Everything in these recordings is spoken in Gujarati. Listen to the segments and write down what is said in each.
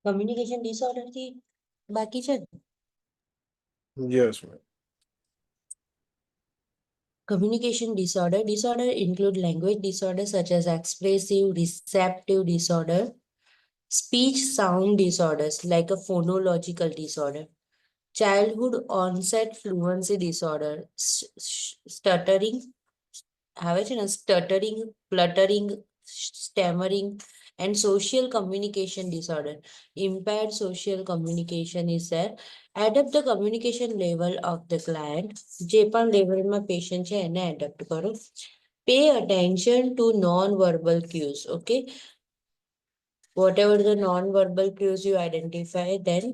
કમ્યુનિકેશન ડિસઓર્ડર થી બાકી છે ને? Yes, ma'am. Communication disorder include language disorder such as expressive receptive disorder, speech sound disorders like a phonological disorder, childhood onset fluency disorder, stuttering, stuttering, fluttering, stammering, and social communication disorder. Impaired social communication is there. Adapt the communication level of the client. જે પણ લેવલમાં પેશન્ટ છે એને એડપ્ટ કરો. Pay attention to non-verbal cues. Okay. Whatever the non-verbal cues you identify, then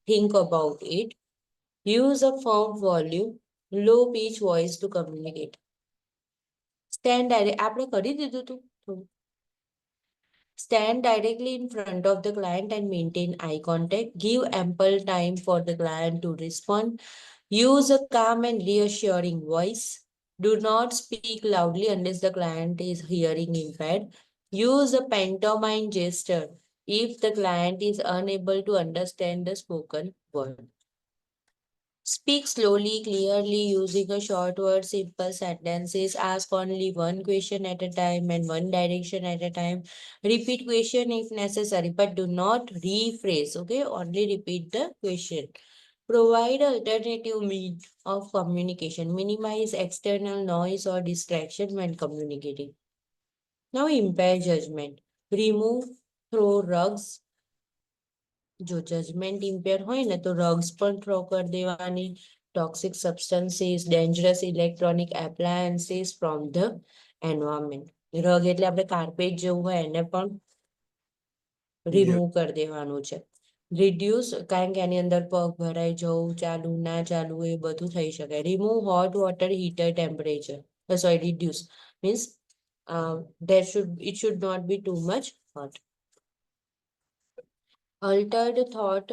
think about it. Use a firm volume, low pitch voice to communicate. Stand direct. આપણે કરી દીધું તું. Stand directly in front of the client and maintain eye contact. Give ample time for the client to respond. Use a calm and reassuring voice. Do not speak loudly unless the client is hearing impaired. Use a pantomime gesture if the client is unable to understand the spoken word. Speak slowly, clearly, using a short word, simple sentences. Ask only one question at a time and one direction at a time. Repeat question if necessary, but do not rephrase, okay? Only repeat the question. Provide alternative means of communication. Minimize external noise or distraction when communicating. Now, impair judgment. Remove, throw rugs. જો જજમેન્ટ ઇમ્પેર હોય ને તો રગ્સ પણ થ્રો કરી દેવાની, toxic substances, dangerous electronic appliances from the environment. Rug એટલે આપણે કાર્પેટ જેવું હોય એને પણ રિમૂવ કરી દેવાનું છે. રિડ્યુસ, કારણ કે એની અંદર પગ ભરાઈ જવું, ચાલુ ના ચાલવું એ બધું થઈ શકે. Remove hot water heater temperature, sorry reduce means it should not be too much hot. Altered thought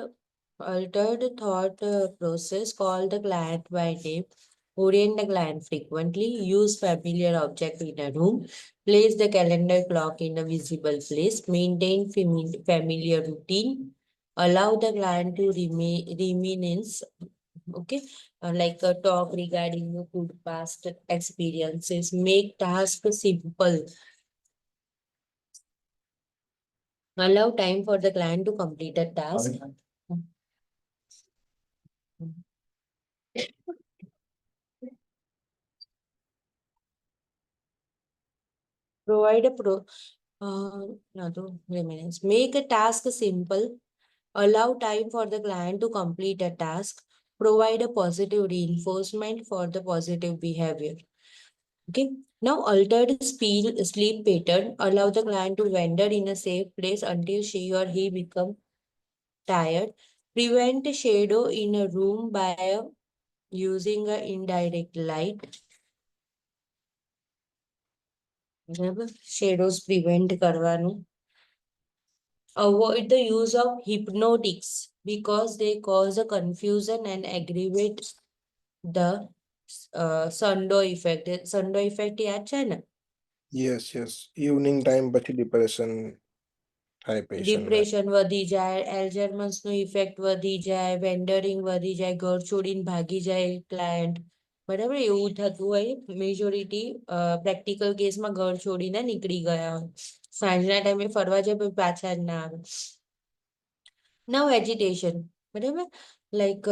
process. Call the client by name. Orient the client frequently. Use familiar object in a room. Place the calendar clock in a visible place. Maintain familiar routine. Allow the client to reminisce. Okay, like a talk regarding your good past experiences. Make task simple. Allow time for the client to complete a task. Provide a remains. Make a task simple. Allow time for the client to complete a task. Provide a positive reinforcement for the positive behavior. Okay. Now, altered sleep pattern. Allow the client to wander in a safe place until she or he become tired. Prevent shadow in a room by using an indirect light. Shadows prevent કરવાનું. Avoid the use of hypnotics because they cause a confusion and aggravate the Sunday effect. Sunday effect યાદ છે ને? Yes, yes. Evening time પછી depression થાય patient ને. ડિપ્રેશન વધી જાય, એલ્ઝાઇમર્સ નો ઇફેક્ટ વધી જાય, વેન્ડરિંગ વધી જાય, ઘર છોડીને ભાગી જાય ક્લાયન્ટ. બરાબર, એવું થતું હોય. મેજોરિટી પ્રેક્ટિકલ કેસમાં ઘર છોડીને નીકળી ગયા હોય, સાંજના ટાઈમે ફરવા જાય પણ પાછા જ ના આવે. નાઉ એજિટેશન, બરાબર, લાઈક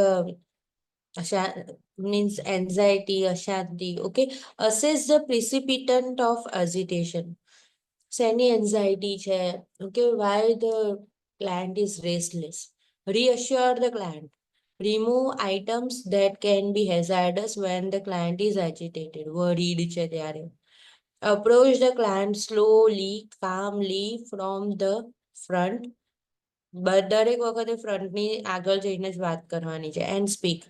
means anxiety, અશાંતિ. Okay, assess the precipitant of agitation. Any anxiety છે, okay, why the client is restless. Reassure the client. Remove items that can be hazardous when the client is agitated, worried છે ત્યારે. Approach the client slowly, calmly from the front. દરેક વખતે ફ્રન્ટની આગળ જઈને જ વાત કરવાની છે. And speak,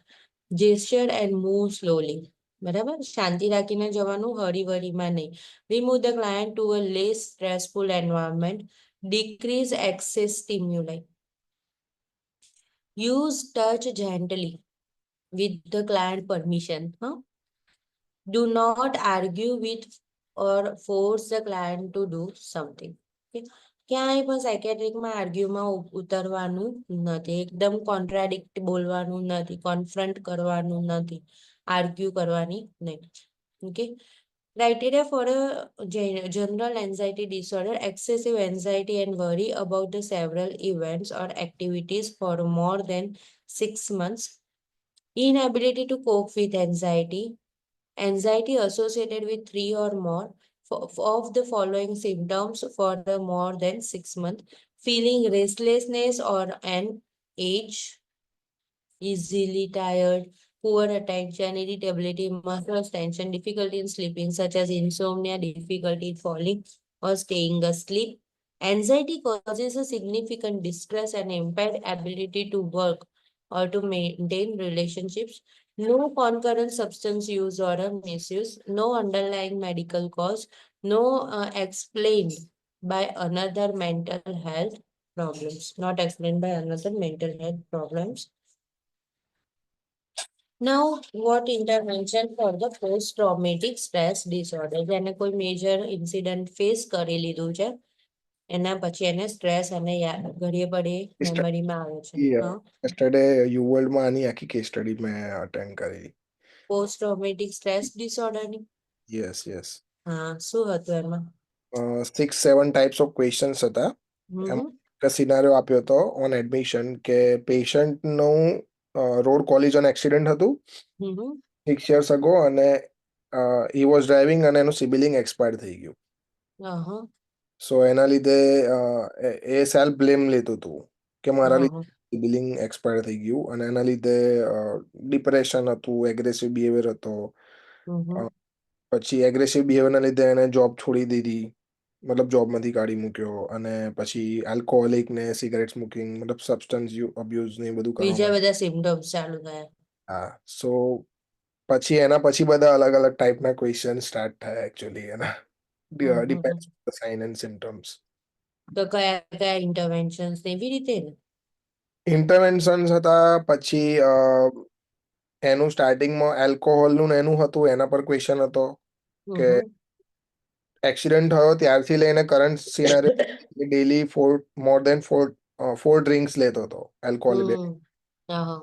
gesture and move slowly. બરાબર, શાંતિ રાખીને જવાનું, હરીવરીમાં નહીં. Remove the client to a less stressful environment. Decrease excess stimuli. Use touch gently with the client permission. Do not argue with or force the client to do something. Okay? ક્યાંય પણ સાયકેટ્રિકમાં આર્ગ્યુમાં ઉતરવાનું નથી, એકદમ કોન્ટ્રાડિક્ટ બોલવાનું નથી, કોન્ફ્રન્ટ કરવાનું નથી, આર્ગ્યુ કરવાની નહીં. Okay. Criteria for a general anxiety disorder: excessive anxiety and worry about the several events or activities for more than 6 months, inability to cope with anxiety, anxiety associated with 3 or more of the following symptoms for the more than 6 months, feeling restlessness or an age, easily tired, poor attention, irritability, muscle tension, difficulty in sleeping, such as insomnia, difficulty in falling or staying asleep. Anxiety causes a significant distress and impaired ability to work or to maintain relationships. No concurrent substance use or a misuse, no underlying medical cause, no explained by another mental health problems, not explained by another mental health problems. Now, what intervention for the post-traumatic stress disorder? જેને કોઈ મેજર ઇન્સિડન્ટ ફેસ કરી લીધું છે, એના પછી એને સ્ટ્રેસ અને ઘડીએ પડીએ મેમરીમાં આવે છે. હા, yesterday યુવર્લ્ડમાં આની આખી કેસ સ્ટડી મેં અટેન્ડ કરી. પોસ્ટ-ટ્રોમેટિક સ્ટ્રેસ ડિસઓર્ડરની. યસ. હા, શું હતું એમાં? 6-7 ટાઈપ્સ ઓફ ક્વેશ્ચન્સ હતા. હમ સિનારિયો આપ્યો હતો ઓન એડમિશન કે પેશન્ટનું રોડ કોલિઝન એક્સિડન્ટ હતું હમ 6 years ago અને હી વોઝ ડ્રાઇવિંગ અને એનું સિબિલિંગ એક્સપાયર થઈ ગયું. અહં, સો એના લીધે એ સેલ્ફ બ્લેમ લેતું હતું કે મારા લીધે અહં, સિબિલિંગ એક્સપાયર થઈ ગયું અને એના લીધે ડિપ્રેશન હતું, એગ્રેસિવ બિહેવિયર હતો. હમ પછી એગ્રેસિવ બિહેવિયરના લીધે એને જોબ છોડી દીધી, મતલબ જોબમાંથી કાઢી મૂક્યો અને પછી આલ્કોહોલિક ને સિગારેટ સ્મોકિંગ મતલબ સબસ્ટન્સ અબ્યુઝ ને એ બધું કરવા બીજા માંડ્યો. બધા સિમ્ટમ્સ ચાલુ થયા. હા, સો પછી એના પછી બધા અલગ અલગ ટાઈપના ક્વેશ્ચન સ્ટાર્ટ થયા એકચ્યુઅલી એના depends the sign and symptoms. તો કયા કયા ઇન્ટરવેન્શન્સ એવી રીતે ને? ઇન્ટરવેન્શન્સ હતા. પછી એનું સ્ટાર્ટિંગમાં એલ્કોહોલનું ને એનું હતું, એના પર ક્વેશ્ચન હતો કે હમ એક્સિડન્ટ થયો ત્યારથી લઈને કરંટ સિનારિયો ડેલી મોર દેન ફોર ડ્રિંક્સ લેતો હતો એલ્કોહોલ. હા,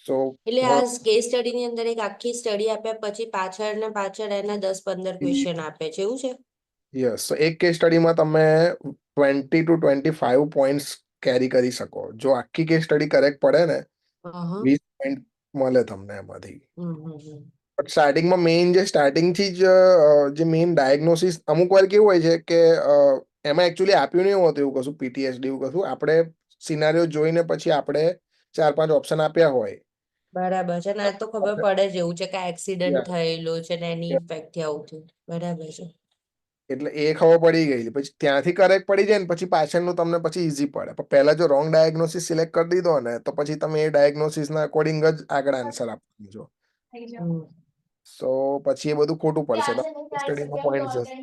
સો એટલે આ કેસ સ્ટડી ની અંદર એક આખી સ્ટડી આપ્યા પછી પાછળ ને પાછળ એના 10-15 ક્વેશ્ચન આપે છે, એવું છે? યસ, એક કેસ સ્ટડીમાં તમે 20 to 25 પોઈન્ટ્સ કેરી કરી શકો. જો આખી કેસ સ્ટડી કરેક્ટ પડે ને અહં, 20 પોઈન્ટ મળે તમને એમાંથી. હમ સ્ટાર્ટિંગમાં મેઇન જે સ્ટાર્ટિંગથી જ જે મેઇન ડાયગ્નોસિસ અમુક વાર કેવું હોય છે કે એમાં એકચ્યુઅલી આપ્યું નહીં હોતું એવું કશું પીટીએસડી એવું કશું. આપણે સિનારીઓ જોઈને પછી આપણે 4-5 ઓપ્શન આપ્યા હોય. બરાબર છે. ના તો ખબર પડે જ એવું છે કે એક્સિડન્ટ Yeah, થયેલો છે ને એની yeah. ઇફેક્ટ થી આવું થયું. બરાબર છે. એટલે એ ખબર પડી ગઈ, પછી ત્યાંથી કરેક્ટ પડી જાય ને પછી પાછળનું તમને પછી ઈઝી પડે. પણ પહેલા જો રોંગ ડાયગ્નોસિસ સિલેક્ટ કરી દીધો ને તો પછી તમે એ ડાયગ્નોસિસના અકોર્ડિંગ જ આગળ આન્સર આપવાનું છો. હમ. સો પછી એ બધું ખોટું પડશે. સ્ટડીમાં પોઈન્ટ જશે.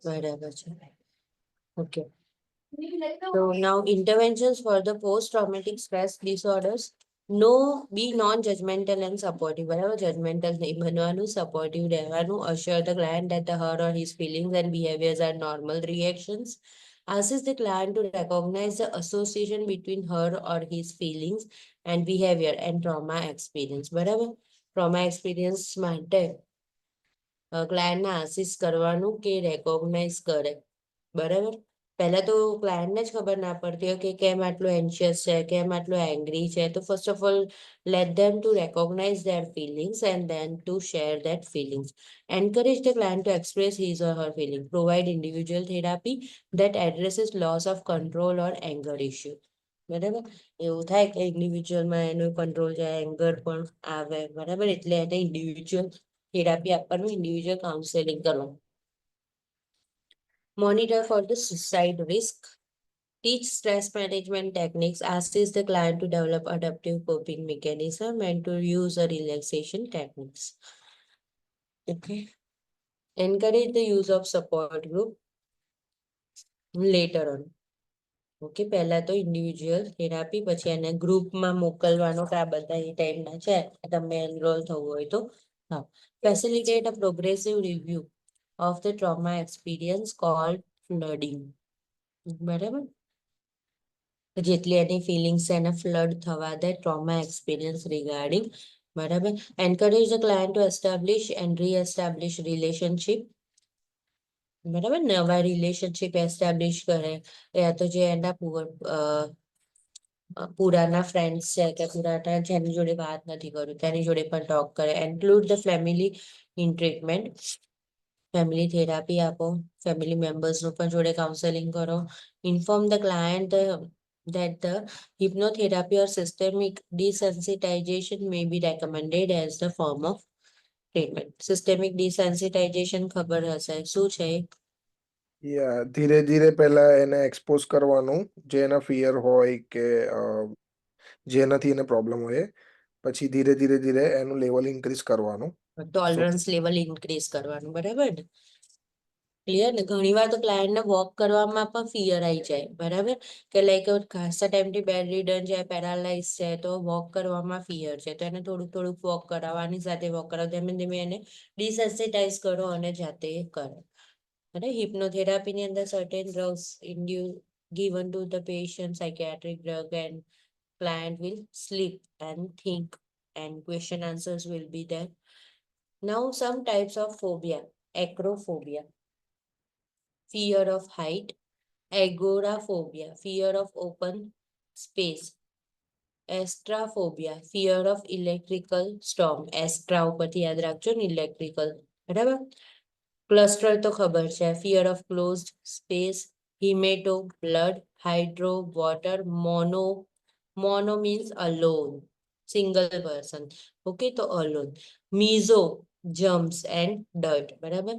બરાબર છે. Okay. So now interventions for the post-traumatic stress disorders. No, be non-judgmental and supportive. બરાબર, judgmental નહીં બનવાનું, supportive રહેવાનું. Assure the client that her or his feelings and behaviors are normal reactions. Assist the client to recognize the association between her or his feelings and behavior and trauma experience. બરાબર, trauma experience માટે ક્લાયન્ટને આસિસ્ટ કરવાનું કે રેકોગ્નાઇઝ કરે. બરાબર, પહેલા તો ક્લાયન્ટને જ ખબર ના પડતી હોય કે કેમ આટલું એન્શિયસ છે, કેમ આટલું એંગ્રી છે. તો first of all let them to recognise their feelings and then to share that feelings. Encourage the client to express his or her feeling. Provide individual therapy that addresses loss of control or anger issue. બરાબર, એવું થાય કે ઇન્ડિવિજ્યુઅલમાં એનું કંટ્રોલ જાય, એંગર પણ આવે. બરાબર, એટલે એને ઇન્ડિવિજ્યુઅલ થેરાપી આપવાનું, ઇન્ડિવિજ્યુઅલ કાઉન્સેલિંગ કરવાનું. Monitor for the suicide risk. Teach stress management techniques. Assist the client to develop adaptive coping mechanism and to use a relaxation techniques. Okay. Encourage the use of support group later on. Okay, પહેલા તો ઇન્ડિવિજ્યુઅલ થેરાપી, પછી એને ગ્રુપમાં મોકલવાનો કે આ બધા એ ટાઈમના છે, તમે એનરોલ થવું હોય તો. હા, facilitate a progressive review of the trauma experience called flooding. બરાબર. જેટલી એની ફિલિંગ્સ એને ફ્લડ થવા દે, ટ્રોમા એક્સપિરિયન્સ રિગાર્ડિંગ. બરાબર. Encourage the client to establish and re-establish relationship. બરાબર. નવા રિલેશનશિપ એસ્ટાબ્લિશ કરે, યા તો જે એના પુરાના ફ્રેન્ડ્સ છે કે પુરાના જેની જોડે વાત નથી કર્યું તેની જોડે પણ ટોક કરે. Include the family in treatment. Family therapy આપો, ફેમિલી મેમ્બર્સનું પણ જોડે કાઉન્સેલિંગ કરો. Inform the client that the hypnotherapy or systemic desensitization may be recommended as the form of treatment. Systemic desensitization ખબર હશે શું છે? ધીરે ધીરે પહેલા એને એક્સપોઝ કરવાનું, જે એના ફિયર હોય કે જેનાથી એને પ્રોબ્લેમ હોય, પછી ધીરે ધીરે ધીરે એનું લેવલ ઇન્ક્રીઝ કરવાનું. ટોલરન્સ લેવલ ઇન્ક્રીઝ કરવાનું. બરાબર ને? ક્લિયર ને? ઘણી વાર તો ક્લાયન્ટને વોક કરવામાં પણ ફિયર આવી જાય. બરાબર, કે લાઈક ખાસા ટાઈમથી બેડ રિડન છે, પેરાલાઇઝ છે, તો વોક કરવામાં ફિયર છે, તો એને થોડુંક થોડુંક વોક કરાવવાની સાથે વોક કરાવો, ધીમે ધીમે એને ડિસેન્સિટાઇઝ કરો અને જાતે કરો. અને હિપ્નોથેરાપીની અંદર certain drugs given to the patient, psychiatric drug, and client will sleep and think, and question answers will be there. Now some types of phobia: acrophobia, fear of height; agoraphobia, fear of open space; એસ્ટ્રાફોબિયા, fear of electrical storm. Extra ઉપરથી યાદ રાખજો ને, ઇલેક્ટ્રિકલ. બરાબર. ક્લસ્ટર તો ખબર છે, fear of closed space. હિમેટો, blood. Hydro, water. Mono means alone, single person. Okay, તો alone. મીઝો, germs and dirt. બરાબર.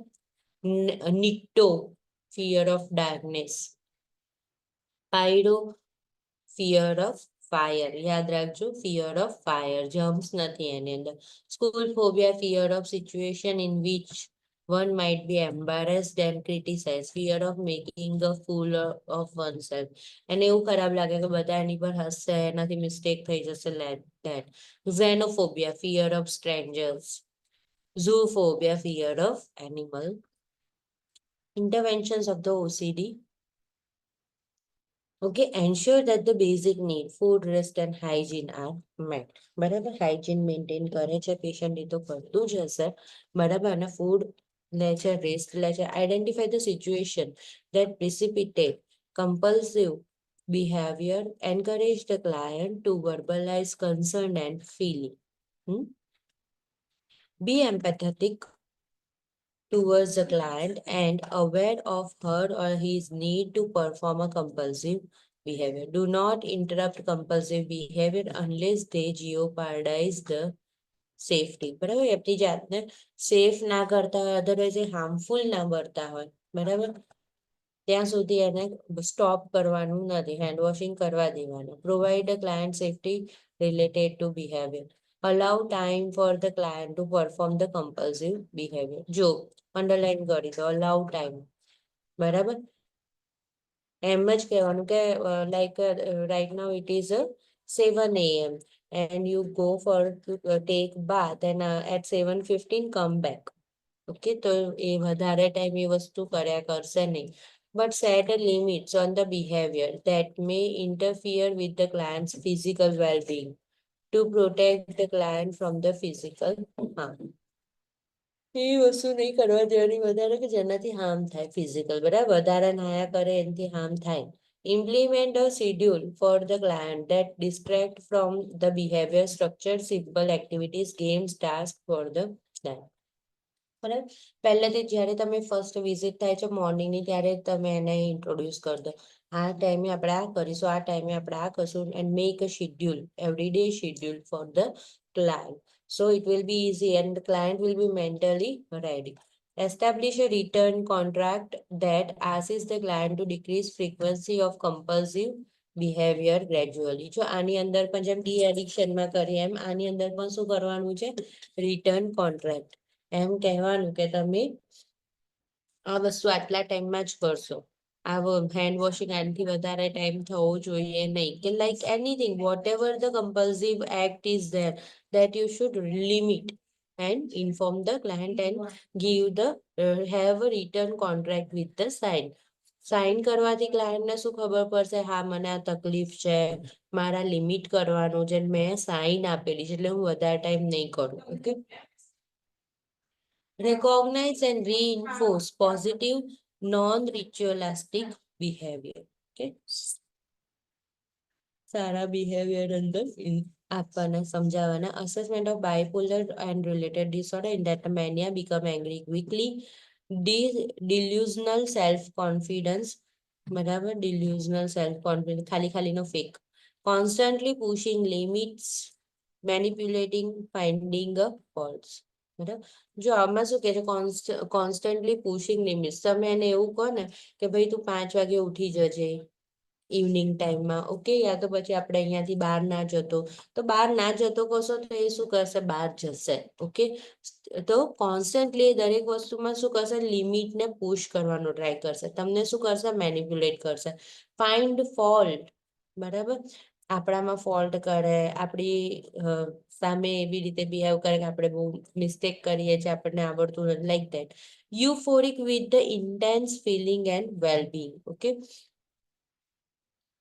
નિક્ટો, fear of darkness. પાયરો, fear of fire. યાદ રાખજો, fear of fire. germs નથી એની અંદર. School phobia, fear of situation in which one might be embarrassed and criticized. Fear of making a fool of oneself. એને એવું ખરાબ લાગે કે બધા એની પર હસશે, એનાથી મિસ્ટેક થઈ જશે, like that. Xenophobia, fear of strangers. Zoophobia, fear of animal. Interventions of the OCD. Okay, ensure that the basic need, food, rest and hygiene are met. બરાબર, હાઇજીન મેન્ટેન કરે છે પેશન્ટ, એ તો કરતું જ હશે. બરાબર, અને ફૂડ લે છે, રેસ્ટ લે છે. Identify the situation that precipitate compulsive behavior. Encourage the client to verbalize concern and feeling. Be empathetic towards the client and aware of her or his need to perform a compulsive behavior. Do not interrupt compulsive behavior unless they jeopardize the safety. બરાબર, એમની જાતને સેફ ના કરતા હોય, અધરવાઇઝ એ હાર્મફુલ ના કરતા હોય, બરાબર, ત્યાં સુધી એને સ્ટોપ કરવાનું નથી, હેન્ડ વોશિંગ કરવા દેવાનું. Provide a client safety related to behaviour. Allow time for the client to perform the compulsive behaviour. જો અંડરલાઈન કરી દો, અલાઉ ટાઈમ. બરાબર, એમ જ કહેવાનું કે like right now it is 7 AM and you go for take bath and at 7:15 come back. Okay, તો એ વધારે ટાઈમ એ વસ્તુ કર્યા કરશે નહીં. But set a limits on the behavior that may interfere with the client's physical well-being to protect the client from the physical harm. એ વસ્તુ નહીં કરવા દેવાની વધારે કે જેનાથી હાર્મ થાય ફિઝિકલ. બરાબર, વધારે નાયા કરે એનાથી હાર્મ થાય. Implement a schedule for the client that distract from the behavior. Structure simple activities, games, tasks for the client. બરાબર, પહેલેથી જ્યારે તમે ફર્સ્ટ વિઝિટ થાય છે મોર્નિંગની, ત્યારે તમે એને ઇન્ટ્રોડ્યુસ કરી દો. આ ટાઈમે આપણે આ કરીશું, આ ટાઈમે આપણે આ કરશું, and make a schedule, every day schedule for the client. So it will be easy and the client will be mentally ready. Establish a return contract that asks the client to decrease frequency of compulsive behavior gradually. જો આની અંદર પણ જેમ ડી એડિક્શનમાં કરીએ એમ આની અંદર પણ શું કરવાનું છે? Return contract. એમ કહેવાનું કે તમે આ વસ્તુ આટલા ટાઈમમાં જ કરશો, આ હેન્ડ વોશિંગ આનાથી વધારે ટાઈમ થવો જોઈએ નહીં, કે like anything whatever the compulsive act is there that you should limit and inform the client and give the have a written contract with the sign. Sign કરવાથી ક્લાયન્ટને શું ખબર પડશે, હા મને આ તકલીફ છે, મારા લિમિટ કરવાનું છે, મેં સાઇન આપેલી છે એટલે હું વધારે ટાઈમ નહીં કરું. Okay, recognize and reinforce positive non-ritualistic behavior. Okay, સારા બિહેવિયર અંદર આપવાના સમજાવવાના. Assessment of bipolar and related disorder in that mania become angry quickly, delusional self confidence, બરાબર, delusional self confidence ખાલીનો ફેક, constantly pushing limits, manipulating, finding a faults. બરાબર, જો આમાં શું કે છે, કોન્સ્ટન્ટલી પુશિંગ લિમિટ્સ. તમે એને એવું કહો ને કે ભાઈ તું 5 વાગે ઉઠી જજે ઇવનિંગ ટાઈમમાં, ઓકે, યા તો પછી આપણે અહીંયાથી બહાર ના જતો, તો બહાર ના જતો કશો તો એ શું કરશે, બહાર જશે. ઓકે, તો કોન્સ્ટન્ટલી દરેક વસ્તુમાં શું કરશે, લિમિટને પુશ કરવાનો ટ્રાય કરશે, તમને શું કરશે, મેનિપ્યુલેટ કરશે. ફાઇન્ડ ફોલ્ટ, બરાબર, આપણામાં ફોલ્ટ કરે, આપણી સામે એવી રીતે બિહેવ કરે કે આપણે બહુ મિસ્ટેક કરીએ છીએ, આપણને આવડતું નથી, like that. Euphoric with the intense feeling and wellbeing. Okay,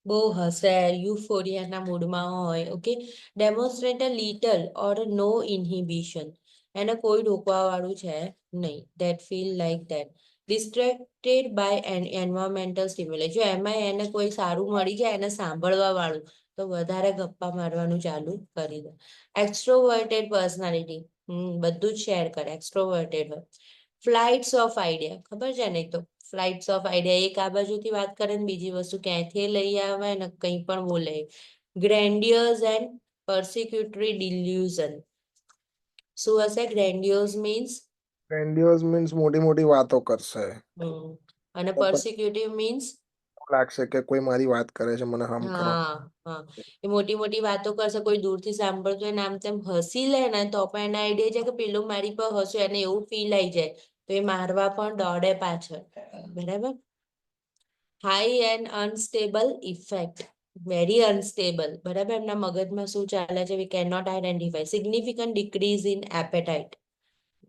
બહુ હશે, યુફોરિયાના મૂડમાં હોય. Okay, demonstrate a little or no inhibition, એને કોઈ રોકવા વાળું છે નહીં. That feel like that distracted by an environmental stimulus. જો એમાં એને કોઈ સારું મળી જાય, એને સાંભળવા વાળું, તો વધારે ગપ્પા મારવાનું ચાલુ કરી દે. એક્સ્ટ્રોવર્ટેડ પર્સનાલિટી, બધું જ શેર કરે, એક્સ્ટ્રોવર્ટેડ હોય. ફ્લાઇટ્સ ઓફ આઈડિયા, ખબર છે ને, તો ફ્લાઇટ્સ ઓફ આઈડિયા, એક આ બાજુથી વાત કરે ને બીજી વસ્તુ ક્યાંયથી લઈ આવે ને કંઈ પણ બોલે. ગ્રેન્ડિયર્સ એન્ડ persecutory delusion. શું હશે, ગ્રેન્ડિયર્સ મીન્સ? ગ્રેન્ડિયોઝ મીન્સ મોટી મોટી વાતો કરશે. અને તો પછી persecutive મીન્સ? એવું લાગશે કે કોઈ મારી વાત કરે છે, મને હમ કરવા. હા હા, એ મોટી મોટી વાતો કરશે, કોઈ દૂરથી સાંભળતું હોય ને આમ તેમ હસી લે ને તો પણ એના આઈડિયા છે કે પેલું મારી પર હસ્યું, એને એવું ફીલ આવી જાય તો એ મારવા પણ દોડે પાછળ. બરાબર, high and unstable effect, very unstable. બરાબર, એમના મગજમાં શું ચાલે છે, we can not identify. Significant decrease in appetite,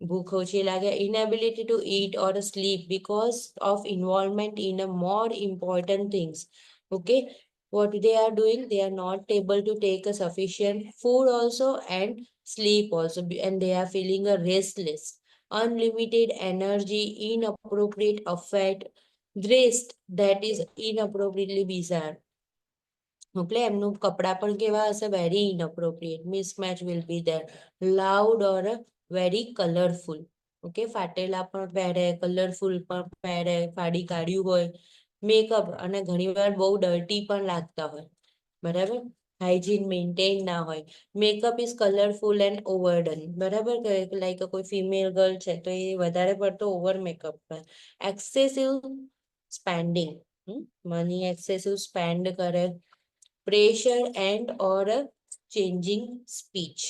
ભૂખ ઓછી લાગે. Inability to eat or sleep because of involvement in a more important things. Okay, what they are doing, they are not able to take a sufficient food also and sleep also, and they are feeling a restless, unlimited energy, inappropriate affect, dressed that is inappropriately bizarre. એટલે એમનું કપડા પણ કેવા હશે, very inappropriate, mismatch will be there. Loud or very colourful. Okay, ફાટેલા પણ પહેરે, કલરફુલ પણ પહેરે, ફાડી કાઢ્યું હોય. મેકઅપ, અને ઘણીવાર બહુ ડર્ટી પણ લાગતા હોય. બરાબર, હાઇજીન મેન્ટેન ના હોય. Makeup is colourful and overdone. બરાબર, લાઈક કોઈ ફિમેલ ગર્લ છે તો એ વધારે પડતો ઓવર મેકઅપ કરે. Excessive spending, money excessive spend કરે. pressure and or a changing speech.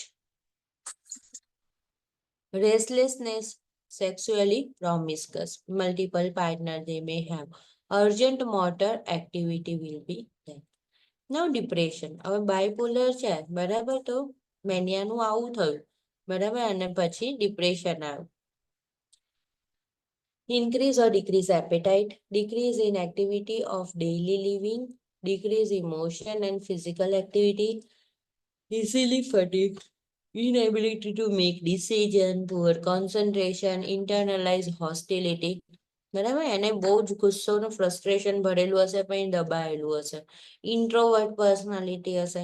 Restlessness, sexually promiscuous, multiple partner they may have. Urgent motor activity will be there. Now depression, હવે bipolar છે, બરાબર, તો મેનિયાનું આવું થયું, બરાબર, અને પછી ડિપ્રેશન આવ્યું. Increase or decrease appetite, decrease in activity of daily living, decrease emotion and physical activity, easily fatigued, inability to make decision, poor concentration, internalized hostility. બરાબર, એને બહુ જ ગુસ્સો ને ફ્રસ્ટ્રેશન ભરેલું હશે, પણ દબાયેલું હશે. ઇન્ટ્રોવર્ટ પર્સનાલિટી હશે.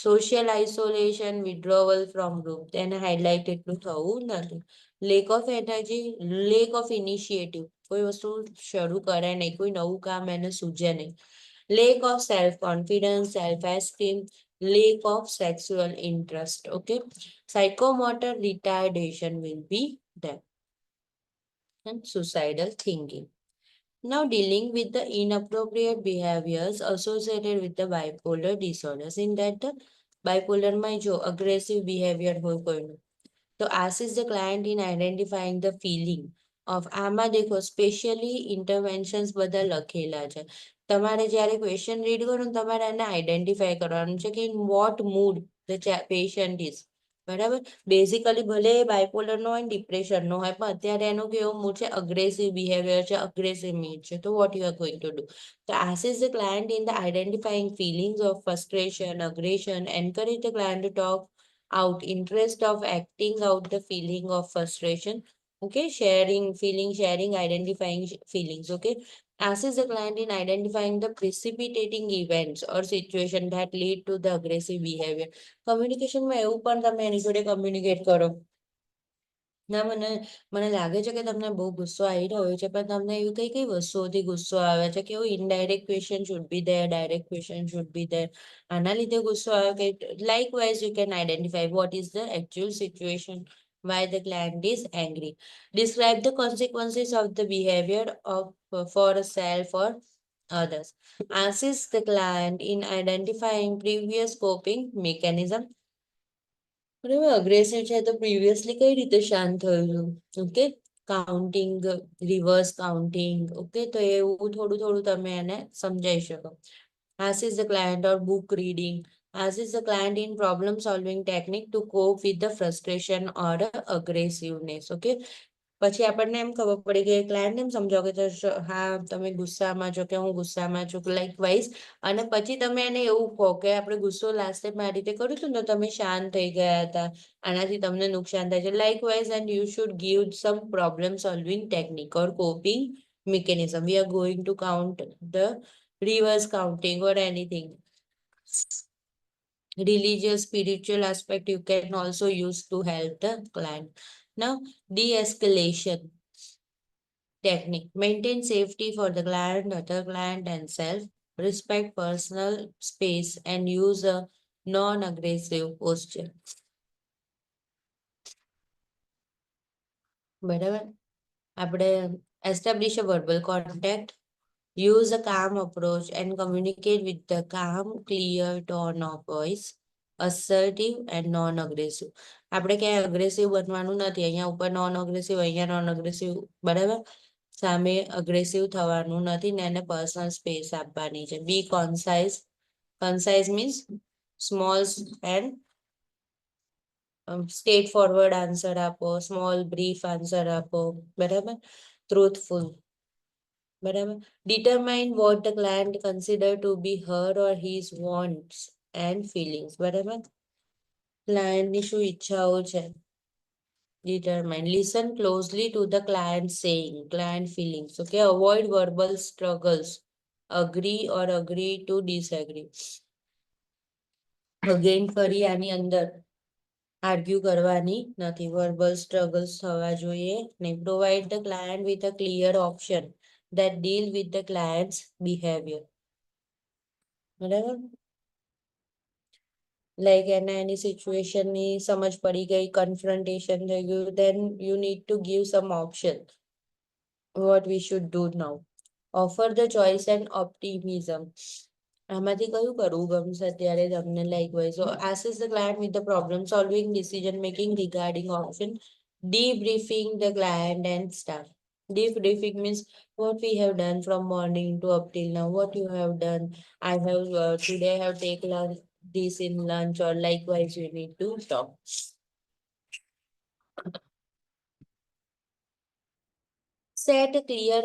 Social isolation, withdrawal from group, એને હાઇલાઇટ એટલું થવું નથી. Lack of energy, lack of initiative, કોઈ વસ્તુ શરૂ કરે નહીં, કોઈ નવું કામ એને સૂઝે નહીં. Lack of self confidence, self esteem, lack of sexual interest. Okay, psychomotor retardation will be there, and suicidal thinking. Now dealing with the inappropriate behaviors associated with the bipolar disorders, in that the bipolar માં જો aggressive behavior હોય કોઈનું, તો assist the client in identifying the feeling of, આમાં દેખો સ્પેશિયલી ઇન્ટરવેન્શન્સ બધા લખેલા છે. તમારે જ્યારે ક્વેશ્ચન રીડ કરો ને તમારે એને આઈડેન્ટિફાય કરવાનું છે કે in vote mood the patient is. બરાબર. બેઝિકલી ભલે બાયપોલર નો હોય ડિપ્રેશન નો હોય, પણ અત્યારે એનો કેવો મૂડ છે, અગ્રેસિવ બિહેવિયર છે, અગ્રેસિવ મૂડ છે. તો what you are going to do? તો assist the client in the identifying feelings of frustration, aggression, encourage the client to talk out interest of acting out the feeling of frustration. Okay, sharing feeling, sharing, identifying feelings. Okay, assist the client in identifying the precipitating events or situation that lead to the aggressive behavior. કમ્યુનિકેશનમાં એવું પણ તમે એની જોડે કમ્યુનિકેટ કરો. ના, મને લાગે છે કે તમને બહુ ગુસ્સો આવી રહ્યો છે, પણ તમને એવી કઈ કઈ વસ્તુઓથી ગુસ્સો આવે છે, કે એવું indirect question should be there, direct question should be there. આના લીધે ગુસ્સો આવે કે like wise you can identify what is the actual situation why the client is angry. Describe the consequences of the behavior of for self or others. Assist the client in identifying previous coping mechanism. બરાબર, અગ્રેસિવ છે તો પ્રીવિયસલી કઈ રીતે શાંત થયું? Okay, counting, reverse counting. Okay, તો એવું થોડું થોડું તમે એને સમજાવી શકો. Assist the client or book reading. Assist the client in problem solving technique to cope with the frustration or aggressiveness. Okay, પછી આપણને એમ ખબર પડી કે ક્લાયન્ટ એમ સમજાવો કે હા તમે ગુસ્સામાં છો, કે હું ગુસ્સામાં છું, લાઈક વાઇઝ. અને પછી તમે એને એવું કહો કે આપણે ગુસ્સો લાસ્ટ ટાઈમ આ રીતે કર્યું હતું ને, તમે શાંત થઈ ગયા હતા, આનાથી તમને નુકસાન થાય છે, like wise. And you should give sum problem solving technique or coping mechanism. We are going to count the reverse counting or anything. Religious, spiritual aspect you can also use to help the client. Now, de-escalation technique. Maintain safety for the client, other client, and self. Respect personal space and use a non-aggressive posture. બરાબર. આપણે establish a verbal contact. Use a calm approach and communicate with the calm, clear tone of voice. Assertive and non-aggressive. આપણે ક્યાંય અગ્રેસિવ બનવાનું નથી. અહીંયા ઉપર નોન અગ્રેસિવ, અહીંયા નોન અગ્રેસિવ. બરાબર, સામે અગ્રેસિવ થવાનું નથી ને એને પર્સનલ સ્પેસ આપવાની છે. Be concise. Concise means small and straight forward answer આપો, સ્મોલ બ્રીફ આન્સર આપો. બરાબર, ટ્રુથફુલ. બરાબર, determine what the client consider to be her or his wants and feelings. બરાબર, ક્લાયન્ટની શું ઈચ્છાઓ છે, determine. Listen closely to the client saying, client feelings. Okay, avoid verbal struggles. Agree or agree to disagree. Again, ફરી આની અંદર આર્ગ્યુ કરવાની નથી. વર્બલ સ્ટ્રગલ્સ થવા જોઈએ નહીં. Provide the client with a clear option that deal with the client's behavior. બરાબર, લાઈક એને એની સિચ્યુએશનની સમજ પડી ગઈ, કન્ફ્રન્ટેશન થઈ ગયું, then you need to give some option what we should do now. Offer the choice and optimism. આમાંથી કયું કરવું ગમશે અત્યારે તમને? Like wise assist the client with the problem solving, decision making regarding option, debriefing the client and staff. Debriefing means what we have done from morning to up till now, what you have done. I have today I have taken this in lunch, or likewise you need to talk. Set a clear,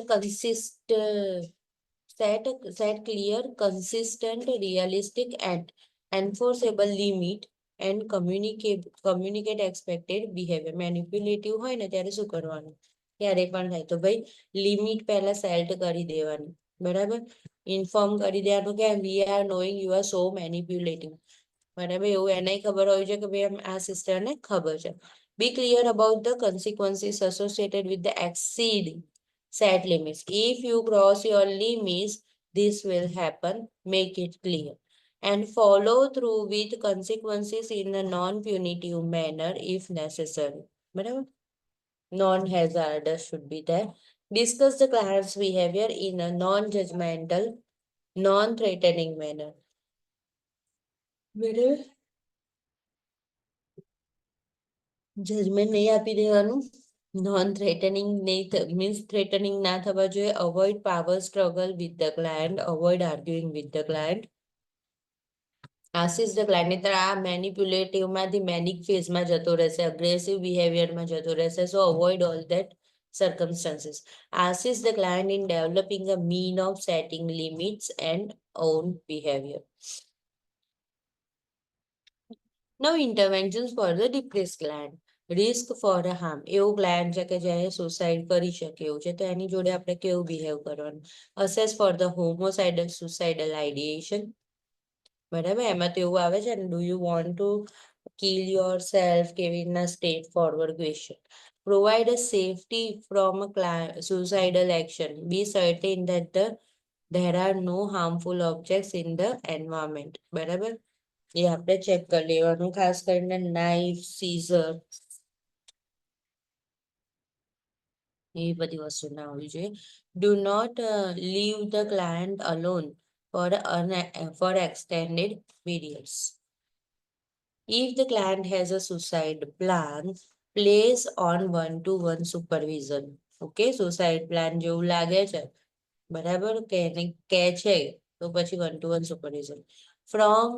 set clear, consistent, realistic, and enforceable limit and communicate expected behavior. Manipulative હોય ને ત્યારે શું કરવાનું? ત્યારે પણ થાય તો ભાઈ લિમિટ પહેલા સેટ કરી દેવાની. બરાબર, ઇન્ફોર્મ કરી દેવાનું કે we are knowing you are so manipulative. બરાબર, એવું એને ખબર હોય છે કે ભાઈ આ સિસ્ટરને ખબર છે. Be clear about the consequences associated with the exceeding set limits. If you cross your limits, this will happen. Make it clear. And follow through with consequences in a non-punitive manner if necessary. બરાબર, non-hazardous should be there. Discuss the client's behavior in a non-judgmental, non-threatening manner. બરાબર, જજમેન્ટ નહીં આપી દેવાનું. નોન થ્રેટનિંગ નહીં મીન્સ થ્રેટનિંગ ના થવા જોઈએ. Avoid power struggle with the client, avoid arguing with the client. Assist the client નહીતર આ મેનિપ્યુલેટિવ માંથી મેનિક ફેઝમાં જતો રહેશે, અગ્રેસિવ બિહેવિયરમાં જતો રહેશે. So avoid all that circumstances. Assist the client in developing a mean of setting limits and own behavior. Now interventions for the depressed client. Risk for harm. એવું ક્લાયન્ટ છે કે જે સુસાઇડ કરી શકે એવું છે, તો એની જોડે આપણે કેવું બિહેવ કરવાનું. Assess for the homicidal suicidal ideation. બરાબર, એમાં તો એવું આવે છે ને, do you want to kill yourself, કેવી રીતના straight forward question. Provide a safety from a suicidal action. Be certain that there are no harmful objects in the environment. બરાબર, એ આપણે ચેક કરી લેવાનું, ખાસ કરીને નાઇફ, સીઝર, એ બધી વસ્તુ ના હોવી જોઈએ. Do not leave the client alone for extended periods. If the client has a suicide plan, place on one-to-one supervision. Okay, suicide plan જેવું લાગે છે, બરાબર, કે એને કે છે તો પછી one-to-one supervision. Form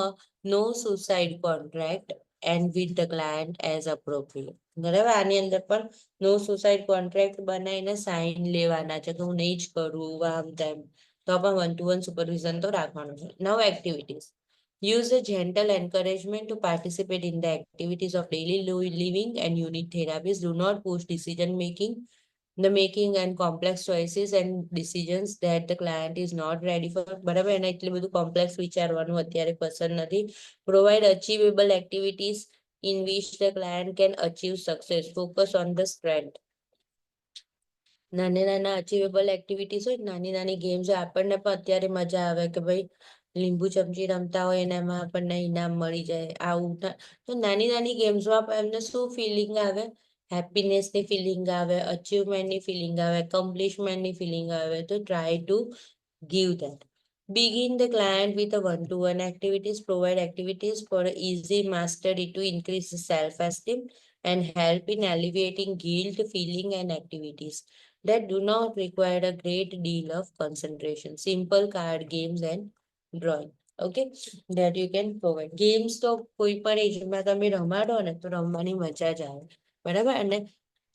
a no suicide contract and with the client as appropriate. બરાબર, આની અંદર પણ નો સુસાઇડ કોન્ટ્રાક્ટ બનાવીને સાઇન લેવાના છે કે હું નહીં જ કરું આમ તેમ, તો પણ one-to-one supervision તો રાખવાનું છે. Now activities. Use a gentle encouragement to participate in the activities of daily living and unit therapies. Do not push decision making, the making and complex choices and decisions that the client is not ready for. બરાબર, એને એટલું બધું કોમ્પ્લેક્સ વિચારવાનું અત્યારે પસંદ નથી. Provide achievable activities in which the client can achieve success. Focus on the strength. નાની નાના અચીવેબલ એક્ટિવિટીઝ હોય, નાની નાની ગેમ્સ હોય, આપણને પણ અત્યારે મજા આવે કે ભાઈ લીંબુ ચમચી રમતા હોય ને એમાં આપણને ઇનામ મળી જાય, આવું તો નાની નાની ગેમ્સમાં એમને શું ફિલિંગ આવે, હેપીનેસની ફિલિંગ આવે, અચીવમેન્ટની ફિલિંગ આવે, કમ્પ્લિશમેન્ટની ફિલિંગ આવે. તો try to give that. Begin the client with a one-to-one activities. Provide activities for easy mastery to increase self-esteem and help in alleviating guilt feeling and activities that do not require a great deal of concentration. Simple card games and drawing. Okay, that you can provide. Games તો કોઈ પણ એજમાં તમે રમાડો ને તો રમવાની મજા જ આવે, બરાબર, અને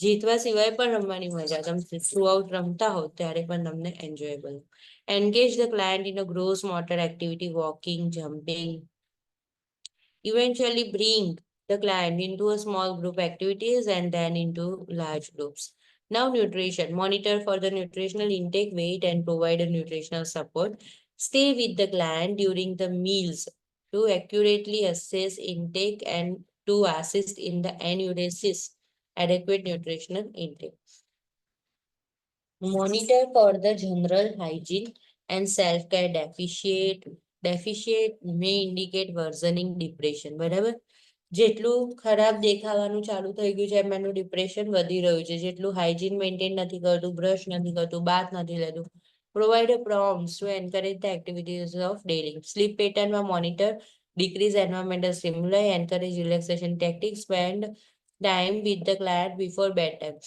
જીતવા સિવાય પણ રમવાની મજા, તમે થ્રુ આઉટ રમતા હો ત્યારે પણ તમને enjoyable. Engage the client in a gross motor activity, walking, jumping. Eventually bring the client into a small group activities and then into large groups. Now nutrition. Monitor for the nutritional intake, weight and provide a nutritional support. Stay with the client during the meals to accurately assess intake and to assist in the enuresis adequate nutritional intake. Monitor for the general hygiene and self-care deficit. Deficit may indicate worsening depression. બરાબર, જેટલું ખરાબ દેખાવાનું ચાલુ થઈ ગયું છે એમ એનું ડિપ્રેશન વધી રહ્યું છે. જેટલું હાઇજીન મેન્ટેન નથી કરતું, બ્રશ નથી કરતું, બાથ નથી લેતું. Provide a prompts to encourage the activities of daily. Sleep pattern માં monitor, decrease environmental stimuli, encourage relaxation tactics, spend time with the client before bedtime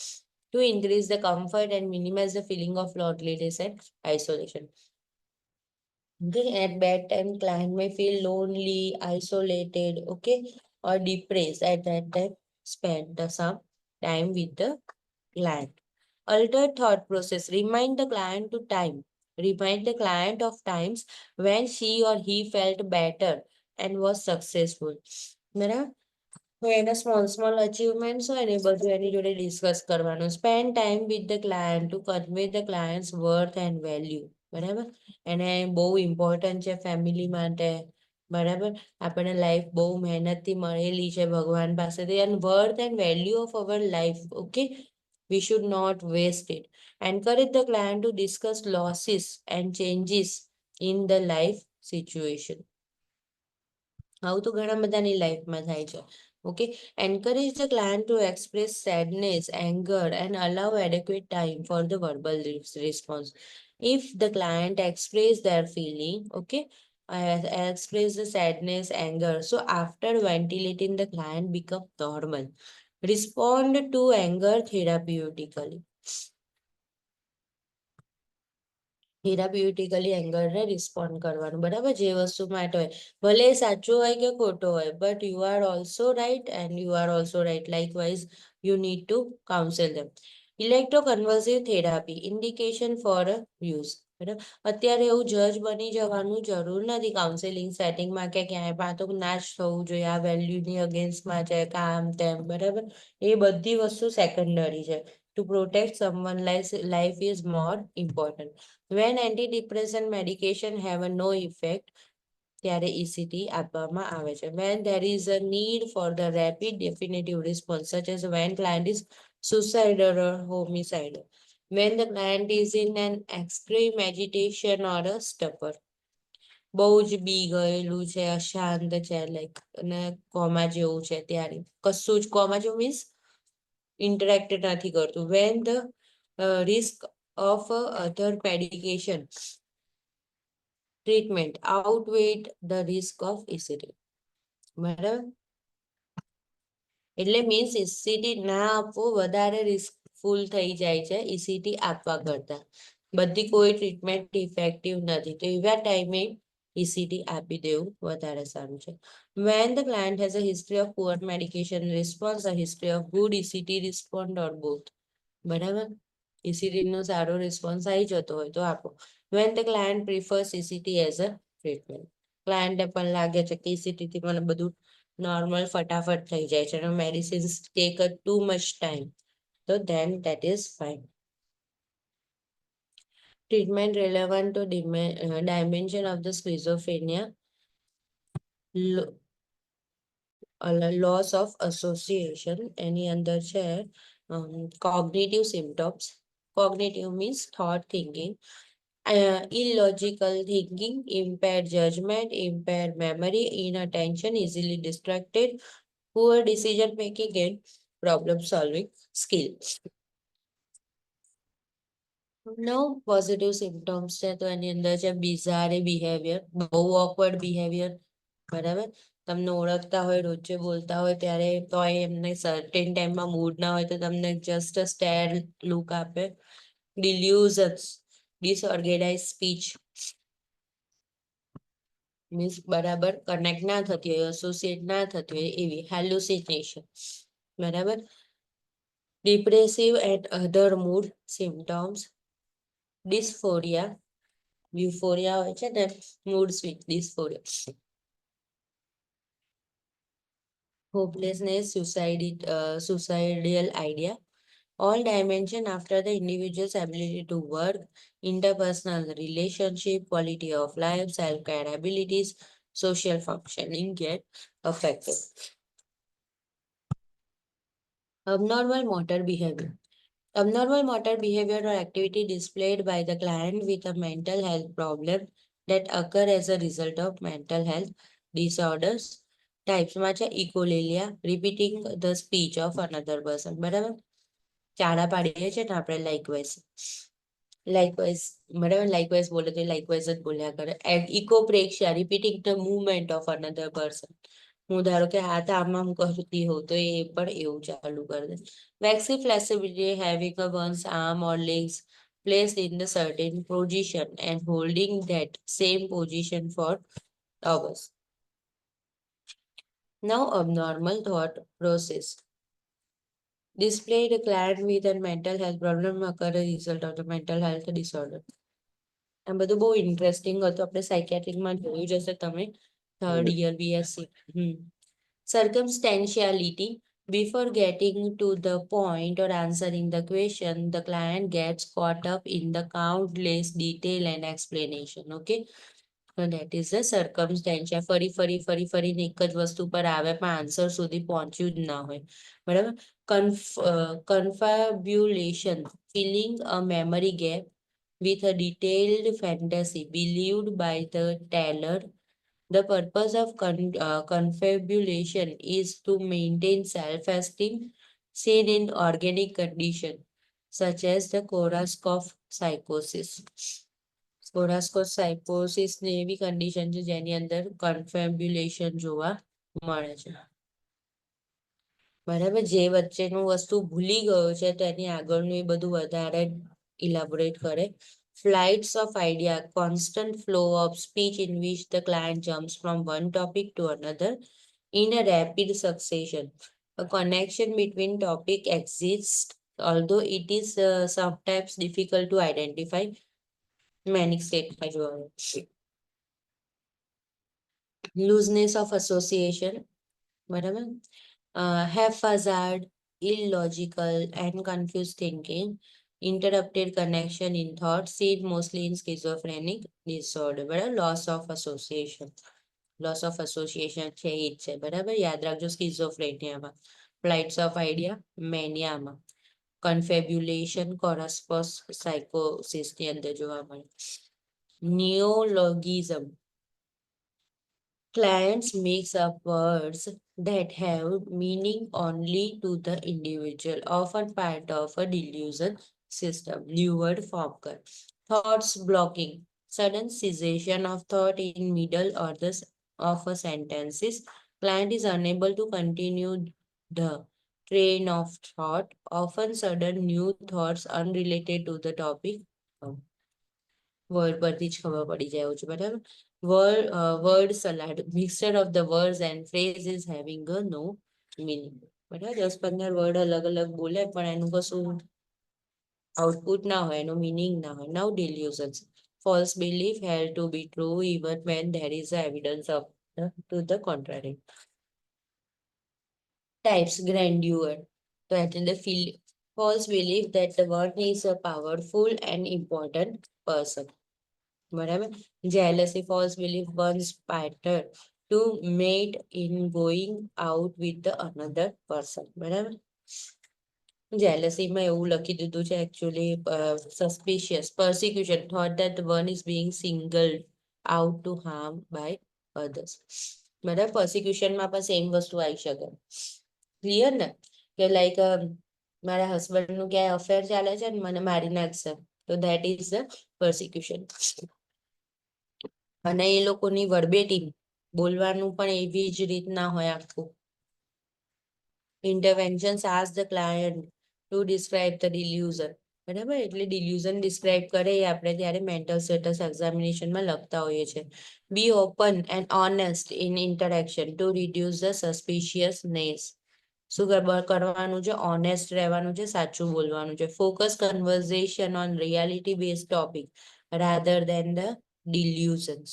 to increase the comfort and minimize the feeling of loneliness and isolation. Okay, at bedtime, client may feel lonely, isolated, okay, or depressed. At that time, spend some time with the client. Alter thought process. Remind the client to time. Remind the client of times when she or he felt better and was successful. બરાબર, તો એના સ્મોલ અચીવમેન્ટ્સ હોય ને બધું એની જોડે ડિસ્કસ કરવાનું. Spend time with the client to convey the client's worth and value. બરાબર, એને બહુ ઇમ્પોર્ટન્ટ છે ફેમિલી માટે, બરાબર, આપણને લાઈફ બહુ મહેનતથી મળેલી છે ભગવાન પાસેથી, and worth and value of our life. Okay, we should not waste it. Encourage the client to discuss losses and changes in the life situation. આવું તો ઘણા બધાની લાઈફમાં થાય છે. Okay, encourage the client to express sadness, anger, and allow adequate time for the verbal response. If the client express their feeling, okay, express the sadness, anger, so after ventilating, the client become normal. Respond to anger therapeutically. Therapeutically એંગરને રિસ્પોન્ડ કરવાનું, બરાબર, જે વસ્તુ માટે હોય, ભલે એ સાચું હોય કે ખોટો હોય, but you are also right and you are also right, likewise you need to counsel them. Electroconvulsive therapy indication for use, બરાબર. અત્યારે એવું જજ બની જવાનું જરૂર નથી કાઉન્સેલિંગ સેટિંગમાં કે ક્યાંય પણ તો ના જ થવું જોઈએ, આ વેલ્યુની અગેન્સ્ટમાં છે, કામ તેમ, બરાબર. એ બધી વસ્તુ સેકન્ડરી છે. To protect someone's life is more important. When antidepressant medication have no effect, ત્યારે ECT આપવામાં આવે છે. When there is a need for the rapid definitive response, such as when client is suicidal or homicidal, when the client is in an extreme agitation or a stupor, બહુ જ બી ગયેલું છે, અશાંત છે, લાઈક અને કોમા જેવું છે, ત્યારે કશું જ કોમા જેવું મીન્સ ઇન્ટરેક્ટ નથી કરતું. When the risk of other medication treatment outweighed the risk of ECT, બરાબર. એટલે મીન્સ ECT ના આપવું વધારે રિસ્કફુલ થઈ જાય છે ECT આપવા કરતા. બધી કોઈ ટ્રીટમેન્ટ ઇફેક્ટિવ નથી, તો એવા ટાઈમે ECT આપી દેવું વધારે સારું છે. When the client has a history of poor medication response, a history of good ECT response or both, બરાબર. ECT નો સારો રિસ્પોન્સ આવી જતો હોય તો આપો. When the client prefers ECT as a treatment, ક્લાયન્ટને પણ લાગે છે કે ECT થી મને બધું નોર્મલ ફટાફટ થઈ જાય છે, medicines take too much time, તો then that is fine. Treatment relevant to dimension of the schizophrenia, loss of association, એની અંદર છે cognitive symptoms. Cognitive means thought thinking, illogical thinking, impaired judgment, impaired memory, inattention, easily distracted, poor decision making and problem solving skill. No positive symptoms છે તો એની અંદર છે bizarre behavior, બહુ awkward behavior, બરાબર. તમને ઓળખતા હોય, રોજે બોલતા હોય ત્યારે તોય એમને સર્ટેન ટાઈમમાં મૂડ ના હોય તો તમને જસ્ટ સ્ટેર લુક આપે. Delusions, disorganized speech, મીન્સ બરાબર કનેક્ટ ના થતી હોય, એસોસિએટ ના થતી હોય એવી. હેલ્યુસિનેશન, બરાબર. Depressive and other mood symptoms, dysphoria, euphoria હોય છે ને, mood swing, dysphoria. Hopelessness, suicidal idea, all dimension after the individual's ability to work, interpersonal relationship, quality of life, self-care abilities, social functioning get affected. Abnormal motor behavior. Abnormal motor behavior or activity displayed by the client with a mental health problem that occur as a result of mental health disorders. ટાઈપ્સમાં છે echolalia, repeating the speech of another person, બરાબર. ચાડા પાડીએ છીએ ને આપણે લાઇકવાઇઝ, બરાબર. લાઇકવાઇઝ બોલે તો લાઇકવાઇઝ જ બોલ્યા કરે. Echopraxia, repeating the movement of another person. હું ધારો કે હાથ આમાં હું કરતી હોઉં તો એ પણ એવું ચાલુ કરી દે. Waxy flexibility, having a one's arm or legs placed in the certain position and holding that same position for hours. Now, abnormal thought process. Displayed a client with a mental health problem occur as a result of the mental health disorder. આ બધું બહુ ઇન્ટરેસ્ટિંગ હતું, આપણે સાયકેટ્રિકમાં જોયું જશે તમે, third year BSc. Circumstantiality. Before getting to the point or answering the question, the client gets caught up in the countless detail and explanation. Okay. So that is the circumstantia. ફરીને એક જ વસ્તુ પર આવે પણ આન્સર સુધી પહોંચ્યું જ ના હોય, બરાબર. Confabulation, filling a memory gap with a detailed fantasy believed by the teller. The purpose of confabulation is to maintain self-esteem seen in organic condition, such as the Korsakoff psychosis. Korsakoff psychosis ને એવી કન્ડિશન છે જેની અંદર કન્ફેબ્યુલેશન જોવા મળે છે, બરાબર. જે વચ્ચેનું વસ્તુ ભૂલી ગયો છે તો એની આગળનું એ બધું વધારે ઇલાબોરેટ કરે. Flights of idea, constant flow of speech in which the client jumps from one topic to another in a rapid succession. A connection between topic exists, although it is sometimes difficult to identify. Many state looseness of association, બરાબર? Haphazard, illogical, and confused thinking, interrupted connection in thought, seen mostly in schizophrenic disorder, બરાબર? Loss of association. Loss of association છે એ જ છે, બરાબર? યાદ રાખજો સ્કિઝોફ્રેનિયામાં. Flights of idea, મેનિયામાં. Confabulation, corpus psychosis ની અંદર જોવા મળે. Neologism, clients mix up words that have meaning only to the individual, often part of a delusion system. New word form kar. Thoughts blocking, sudden cessation of thought in middle or of a sentences. Client is unable to continue the train of thought, often sudden new thoughts unrelated to the topic. Word પરથી જ ખબર પડી જાય એવું છે, બરાબર? Word salad, mixture of the words and phrases having a no meaning. બરાબર? 10-15 વર્ડ અલગ અલગ બોલે પણ એનું કશું આઉટપુટ ના હોય, એનો મીનિંગ ના હોય. Now delusions, false belief held to be true even when there is evidence of to the contrary. Types, grandeur, તો એટલે false belief that the one is a powerful and important person. બરાબર? Jealousy, false belief one's partner to mate in going out with the another person. બરાબર? Jealousy માં એવું લખી દીધું છે actually suspicious. Persecution, thought that one is being singled out to harm by others. બરાબર? Persecution માં પણ સેમ વસ્તુ આવી શકે. ક્લિયર ને? કે લાઈક મારા હસબન્ડ નું ક્યાંય અફેર ચાલે છે ને મને મારી નાખશે, તો ધેટ ઇઝ ધ persecution. અને એ લોકોની વર્બેટિમ બોલવાનું પણ એવી જ રીતના હોય આખું. Interventions ask the client to describe the delusion. બરાબર? એટલે delusion describe કરે એ આપણે ત્યારે mental status examination માં લખતા હોઈએ છે. Be open and honest in interaction to reduce the suspiciousness. શું કરવાનું છે? ઓનેસ્ટ રહેવાનું છે, સાચું બોલવાનું છે. Focus conversion on reality based topic rather then the delusions.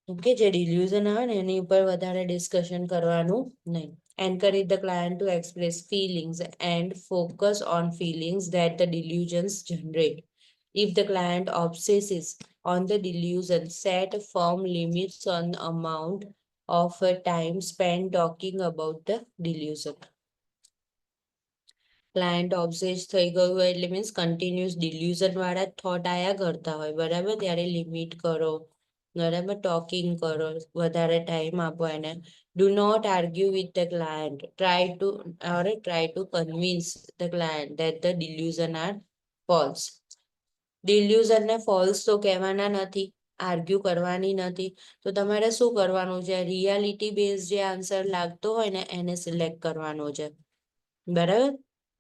Okay, જે delusion આવે ને એની ઉપર વધારે ડિસ્કશન કરવાનું નહીં. Encourage the client to express feelings and focus on feelings that the delusions generate. If the client obsesses on the delusion, set firm limits on amount of time spent talking about the delusion. Client ઓબ્સેસ થઈ ગયું હોય એટલે મીન્સ કન્ટિન્યુઅસ ડિલ્યુઝન વાળા થોટ આયા કરતા હોય, બરાબર? ત્યારે લિમિટ કરો, બરાબર? ટોકિંગ કરો, વધારે ટાઈમ આપો એને. Do not argue with the client, try to convince the client that the delusion are false. Delusion ને ફોલ્સ તો કહેવાના નથી, આર્ગ્યુ કરવાની નથી. તો તમારે શું કરવાનું છે? રિયાલિટી બેઝ જે આન્સર લાગતો હોય ને એને સિલેક્ટ કરવાનો છે, બરાબર?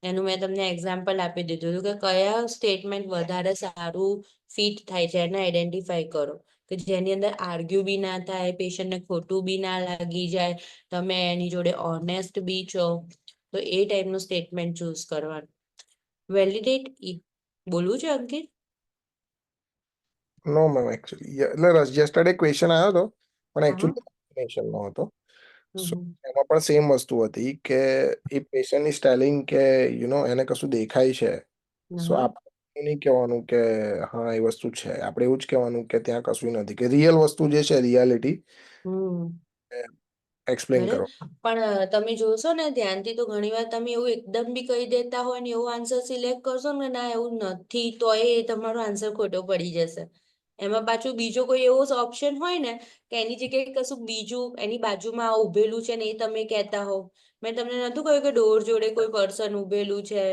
એનું મેં તમને એક્ઝામ્પલ આપી દીધું હતું કે કયા સ્ટેટમેન્ટ વધારે સારું ફિટ થાય છે એને આઈડેન્ટિફાઈ કરો, કે જેની અંદર આર્ગ્યુ બી ના થાય, પેશન્ટને ખોટું બી ના લાગી જાય, તમે એની જોડે ઓનેસ્ટ બી છો, તો એ ટાઈપનું સ્ટેટમેન્ટ ચૂઝ કરવાનું. વેલિડેટ, બોલવું છે અંકિત? નો મેમ એકચ્યુઅલી એટલે યસ્ટરડે ક્વેશ્ચન આવ્યો હતો પણ એકચ્યુઅલી એક્સપ્લેનેશન નો હતો. સો એમાં પણ સેમ વસ્તુ હતી કે એ પેશન્ટ ઇઝ ટેલિંગ કે એને કશું દેખાય છે. સો આપણે એવું નહીં કહેવાનું કે હા એ વસ્તુ છે, આપણે એવું જ કહેવાનું કે ત્યાં કશું નથી, કે રિયલ વસ્તુ જે છે રિયાલિટી એક્સપ્લેન કરો. પણ તમે જોશો ને ધ્યાનથી તો ઘણી વાર તમે એવું એકદમ બી કહી દેતા હોય ને એવો આન્સર સિલેક્ટ કરશો ને, ના એવું નથી, તો એ તમારો આન્સર ખોટો પડી જશે. એમાં પાછું બીજો કોઈ એવો ઓપ્શન હોય ને કે એની જગ્યાએ કશું બીજું એની બાજુમાં ઉભેલું છે ને એ તમે કહેતા હો. મેં તમને નતું કહ્યું કે ડોર જોડે કોઈ પર્સન ઉભેલું છે,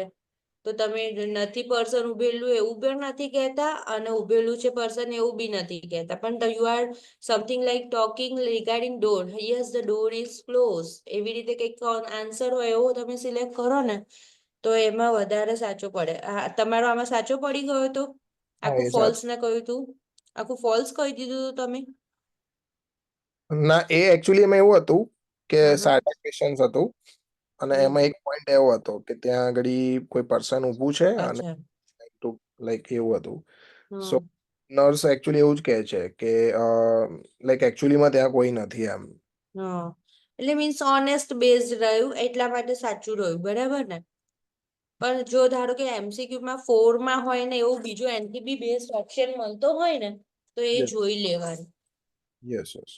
તો તમે નથી પર્સન ઉભેલું એવું પણ નથી કહેતા અને ઉભેલું છે પર્સન એવું બી નથી કહેતા, પણ you are something like talking regarding door. Yes the door is close, એવી રીતે કંઈક આન્સર હોય એવો તમે સિલેક્ટ કરો ને તો એમાં વધારે સાચો પડે. તમારો આમાં સાચો પડી ગયો તો હા આખું એ ફોલ્સ સાચું. ને કહ્યું તું, આખું ફોલ્સ કહી દીધું તું તમે. ના એ એકચ્યુઅલી એમાં એવું હતું કે હમ. સાડા ક્વેશ્ચન્સ હતું અને હમ. એમાં એક પોઈન્ટ એવો હતો કે ત્યાં આગળ કોઈ પર્સન ઊભું છે અને અચ્છા. લાઈક એવું હતું. સો હમ. નર્સ એકચ્યુઅલી એવું જ કહે છે કે લાઈક એકચ્યુઅલીમાં ત્યાં કોઈ નથી એમ. હા, એટલે મીન્સ ઓનેસ્ટ બેઝડ રહ્યું એટલા માટે સાચું રહ્યું, બરાબર ને? પણ જો ધારો કે એમસીક્યુમાં 4 માં હોય ને એવું બીજું એનટીબી બેઝડ ઓપ્શન મળતો હોય ને તો એ યસ જોઈ લેવાનું, યસ યસ.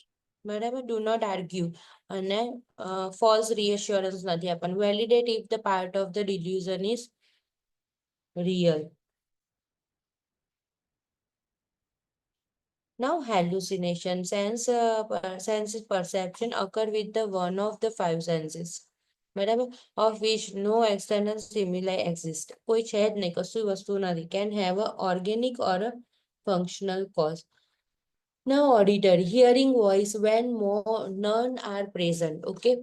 બરાબર. ડુ નોટ આર્ગ્યુ અને ફોલ્સ રીએશ્યોરન્સ નથી આપવાનું. Validate if the part of the delusion is real. Now, hallucination, sense perception occur with the one of the five senses, બરાબર, of which no external stimuli exist. કોઈ છે જ નહીં, કશું વસ્તુ નથી. Can have a organic or a functional cause. Now, auditory, hearing voice when none are present. Okay.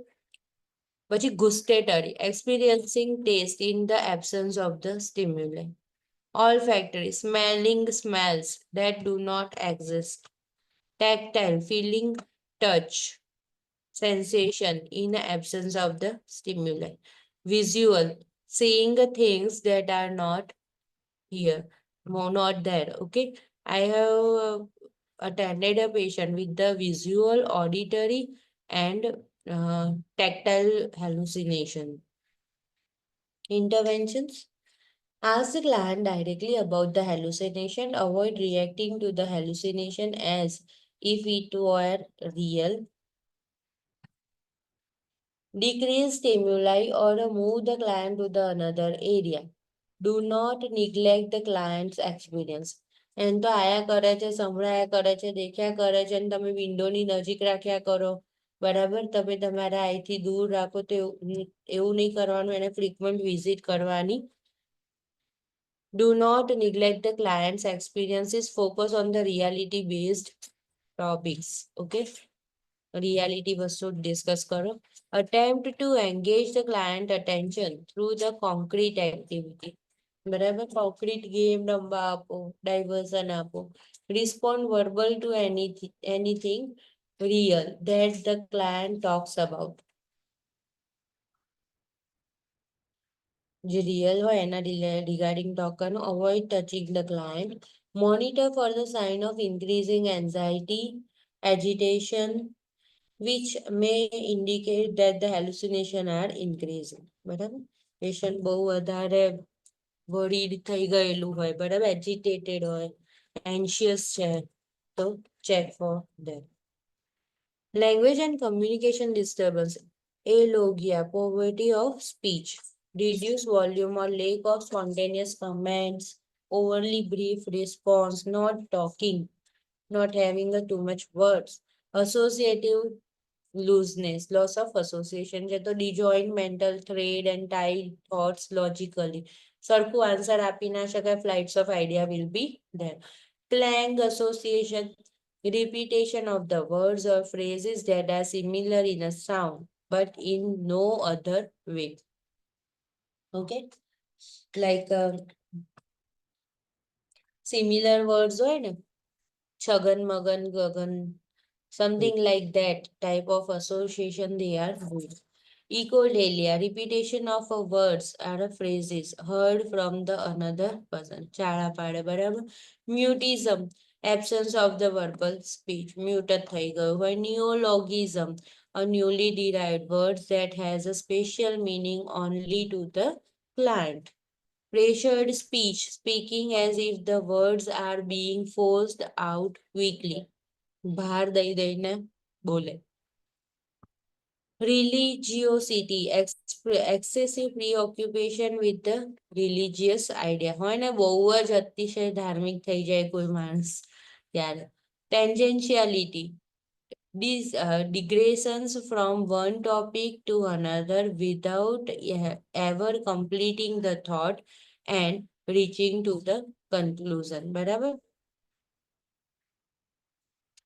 પછી gustatory, experiencing taste in the absence of the stimuli. Olfactory, smelling smells that do not exist. Tactile, feeling touch, sensation in the absence of the stimuli. Visual, seeing things that are not here, not there. Okay, I have attended a patient with the visual, auditory, and tactile hallucination. Interventions. Ask the client directly about the hallucination. Avoid reacting to the hallucination as if it were real. Decrease stimuli or move the client to the another area. Do not neglect the client's experience. એમ તો આયા કરે છે, સંભળાયા કરે છે, દેખ્યા કરે છે, અને તમે વિન્ડોની નજીક રાખ્યા કરો, બરાબર. તમે તમારા અહીંથી દૂર રાખો તો એવું નહીં કરવાનું, એને ફ્રીક્વન્ટ વિઝિટ કરવાની. Do not neglect the client's experiences. Focus on the reality-based topics. Okay. Reality વસ્તુ ડિસ્કસ કરો. Attempt to engage the client attention through the concrete activity. બરાબર. કોન્ક્રીટ ગેમ રમવા આપો, ડાયવર્ઝન આપો. Respond verbal to anything real that the client talks about. જે રિયલ હોય એના રિગાર્ડિંગ ટોક કરવાનું. Avoid touching the client. Monitor for the sign of increasing anxiety, agitation, which may indicate that the hallucination are increasing. બરાબર. પેશન્ટ બહુ વધારે વરીડ થઈ ગયેલું હોય, બરાબર, એજિટેટેડ હોય, એન્શિયસ છે, તો check for that. Language and communication disturbance. Alogia, poverty of speech, reduced volume or lack of spontaneous comments, overly brief response, not talking, not having too much words. Associative looseness, loss of association, જે તો disjoint mental thread and tied thoughts logically. સરખું આન્સર આપી ના શકાય, flights of idea will be there. Clang association, repetition of the words or phrases that are similar in a sound but in no other way. Okay, like similar words હોય ને, છગન મગન ગગન, something like that type of association they are doing. Echolalia, repetition of a words or a phrases heard from the another person. ચાળા પાડે, બરાબર. Mutism, absence of the verbal speech, muted થઈ ગયું હોય. Neologism, a newly derived words that has a special meaning only to the client. Pressured speech, speaking as if the words are being forced out quickly. ભાર દઈ દઈને બોલે. Religiosity, excessive preoccupation with the religious idea. હોય ને, બહુ જ અતિશય ધાર્મિક થઈ જાય કોઈ માણસ ત્યારે. Tangentiality, these digressions from one topic to another without ever completing the thought and reaching to the conclusion. બરાબર.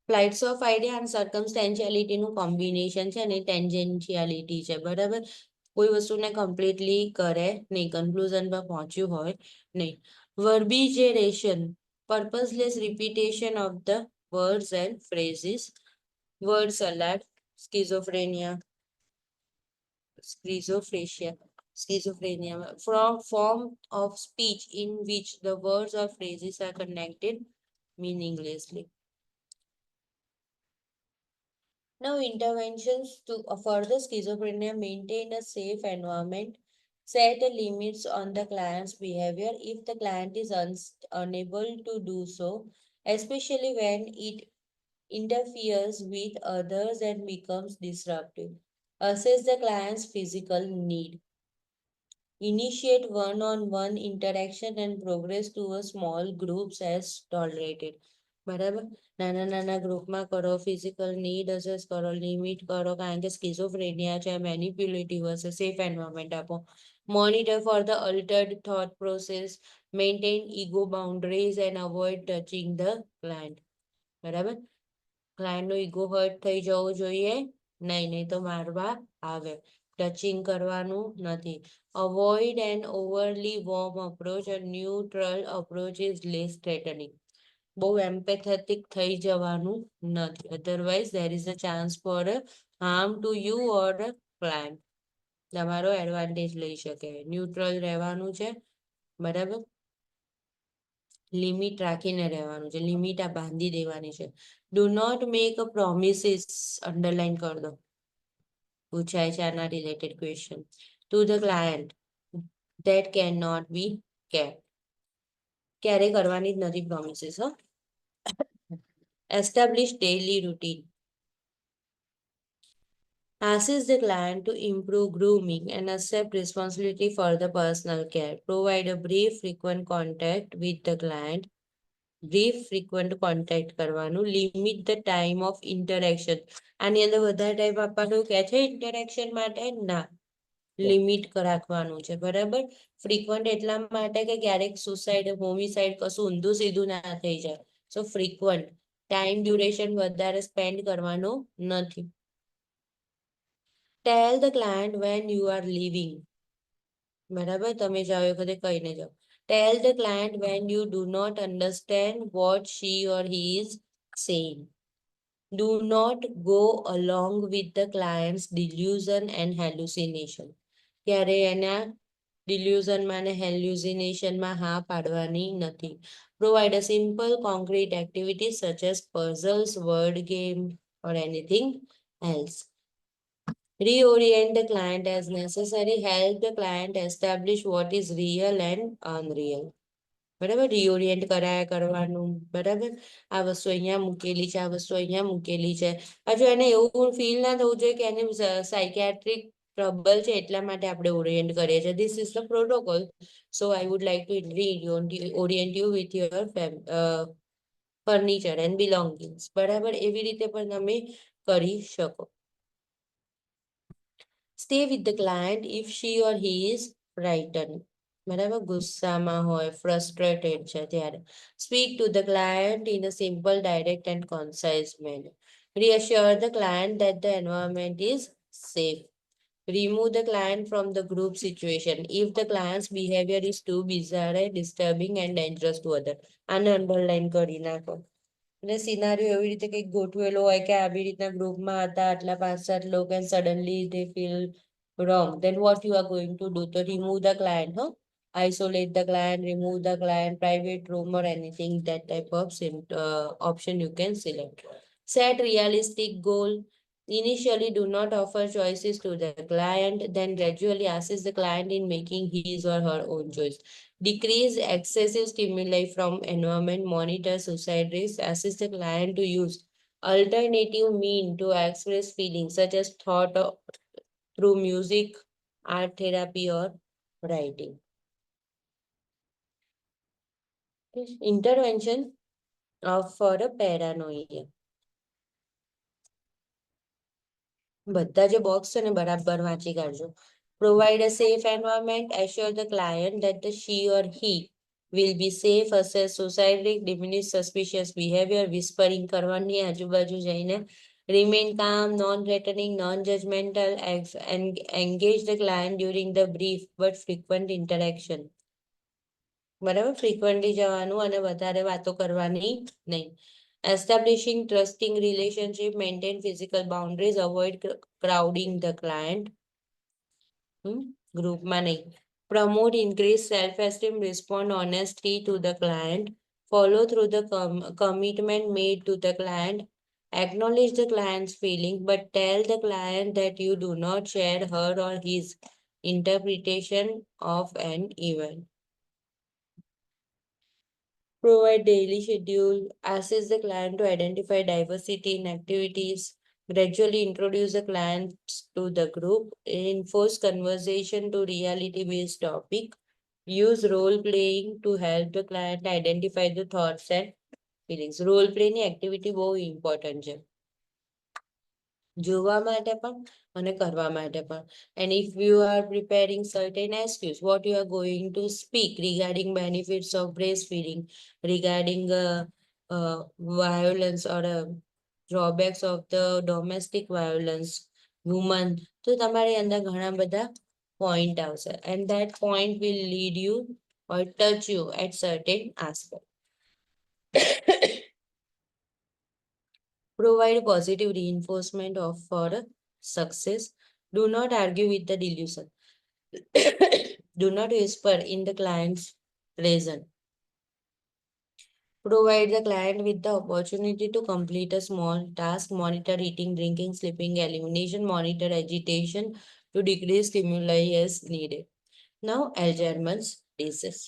ફ્લાઇટ્સ ઓફ આઈડિયા અને સર્કમસ્ટેન્શિયાલિટીનું કોમ્બિનેશન છે ને, ટેન્જેન્શિયાલિટી છે, બરાબર. કોઈ વસ્તુને કમ્પ્લીટલી કરે નહીં, કન્ક્લુઝન પર પહોંચ્યું હોય નહીં. વર્બિજેરેશન, purposeless repetition of the words and phrases, word salad, schizophrenia, schizophrenia, schizophrenia, from form of speech in which the words or phrases are connected meaninglessly. Now, interventions to further schizophrenia: maintain a safe environment, set limits on the client's behavior if the client is unable to do so, especially when it interferes with others and becomes disruptive. Assess the client's physical need. Initiate one-on-one interaction and progress to a small groups as tolerated. બરાબર, નાના નાના ગ્રુપમાં કરો, ફિઝિકલ નીડ અસેસ કરો, લિમિટ કરો, કારણ કે સ્કિઝોફ્રેનિયા છે, મેનિપ્યુલેટિવ હશે, સેફ એન્વાયરમેન્ટ આપો. Monitor for the altered thought process, maintain ego boundaries and avoid touching the client. બરાબર, ક્લાયન્ટનો ઈગો હર્ટ થઈ જવો જોઈએ નહીં, નહીં તો મારવા આવે. ટચિંગ કરવાનું નથી. Avoid an overly warm approach. A neutral approach is less threatening. બહુ એમ્પેથેટિક થઈ જવાનું નથી. Otherwise, there is a chance for a harm to you or a client. તમારો એડવાન્ટેજ લઈ શકે. ન્યુટ્રલ રહેવાનું છે, બરાબર. લિમિટ રાખીને રહેવાનું છે. લિમિટ આ બાંધી દેવાની છે. Do not make a promises, underline કરી દો. પૂછાય છે આના related question. To the client that cannot be kept. ક્યારે કરવાની જ નથી પ્રોમિસીસ. હો. Establish daily routine. Assist the client to improve grooming and accept responsibility for the personal care. Provide a brief, frequent contact with the client. Brief, frequent contact કરવાનું. Limit the time of interaction. આની અંદર વધારે ટાઈમ આપવાનું કે છે ઇન્ટરેક્શન માટે? ના, લિમિટ રાખવાનું છે, બરાબર. ફ્રીક્વન્ટ એટલા માટે કે ક્યારેક સુસાઇડ, હોમિસાઇડ કશું ઊંધું સીધું ના થઈ જાય. So frequent. ટાઈમ ડ્યુરેશન વધારે સ્પેન્ડ કરવાનો નથી. Tell the client when you are leaving. બરાબર, તમે જાઓ એ વખતે કહીને જાઓ. Tell the client when you do not understand what she or he is saying. Do not go along with the client's delusion and hallucination. ત્યારે એના delusionમાં અને hallucinationમાં હા પાડવાની નથી. Provide a simple concrete activity such as puzzles, word game or anything else. Reorient the client as necessary. Help the client establish what is real and unreal. બરાબર, રિઓરિયન્ટ કરાયા કરવાનું. બરાબર, આ વસ્તુ અહીંયા મૂકેલી છે, આ વસ્તુ અહીંયા મૂકેલી છે. હજુ એને એવું ફીલ ના થવું જોઈએ કે એને સાયકેટ્રિક ટ્રબલ છે એટલા માટે આપણે ઓરિએન્ટ કરીએ છીએ. This is the protocol. So I would like to Orient you with your furniture and બિલોંગિંગ્સ. બરાબર, એવી રીતે પણ તમે કરી શકો. Stay with the client if she or he is frightened. બરાબર, ગુસ્સામાં હોય, ફ્રસ્ટ્રેટેડ છે ત્યારે. Speak to the client in a simple, direct and concise manner. Reassure the client that the environment is safe. Remove the client from the group situation if the client's behavior is too bizarre, disturbing and dangerous to others. આને અંડરલાઈન કરી નાખો. એટલે સિનારીઓ એવી રીતે કંઈક ગોઠવેલો હોય કે આવી રીતના ગ્રુપમાં હતા આટલા 5-7 લોકો and suddenly they feel wrong, then what you are going to do? To remove the client, huh? Isolate the client, remove the client, private room or anything, that type of option you can select. Set realistic goal. Initially, do not offer choices to the client, then gradually assist the client in making his or her own choice. Decrease excessive stimuli from environment, monitor suicide risk, assist the client to use alternative mean to express feelings such as thought or through music, art therapy or writing. Intervention for a paranoia. બધા જે બોક્સ છે ને બરાબર વાંચી કાઢજો. Provide a safe environment. Assure the client that the she or he will be safe. Assess suicide risk. Diminish suspicious behavior. Whispering કરવાની આજુબાજુ જઈને. Remain calm, non-threatening, non-judgmental. Engage the client during the brief but frequent interaction. બરાબર, ફ્રીક્વન્ટલી જવાનું અને વધારે વાતો કરવાની નહીં. એસ્ટાબ્લિશિંગ trusting relationship, maintain physical boundaries, avoid crowding the client. ગ્રુપમાં નહીં. Promote increase self esteem, respond honestly two the client, follow through the commitment made to the client, acknowledge the client's feeling, but tell the client that you do not share her or his interpretation of an event. Provide daily schedule, assist the client to identify diversity in activities, gradually introduce the clients to the group, enforce conversation to reality-based topic, use role-playing to help the client identify the thoughts and feelings. Role-playing activity બહુ important છે. જોવા માટે પણ અને કરવા માટે પણ. And if you are preparing certain excuse, what you are going to speak regarding benefits of breastfeeding, regarding violence or drawbacks of the domestic violence, woman, તો તમારી અંદર ઘણા બધા point આવશે. And that point will lead you or touch you at certain aspect. Provide positive reinforcement of for success. Do not argue with the delusion. Do not whisper in the client's presence. Provide the client with the opportunity to complete a small task. Monitor eating, drinking, sleeping, elimination. Monitor agitation to decrease stimuli as needed. Now, Alzheimer's disease.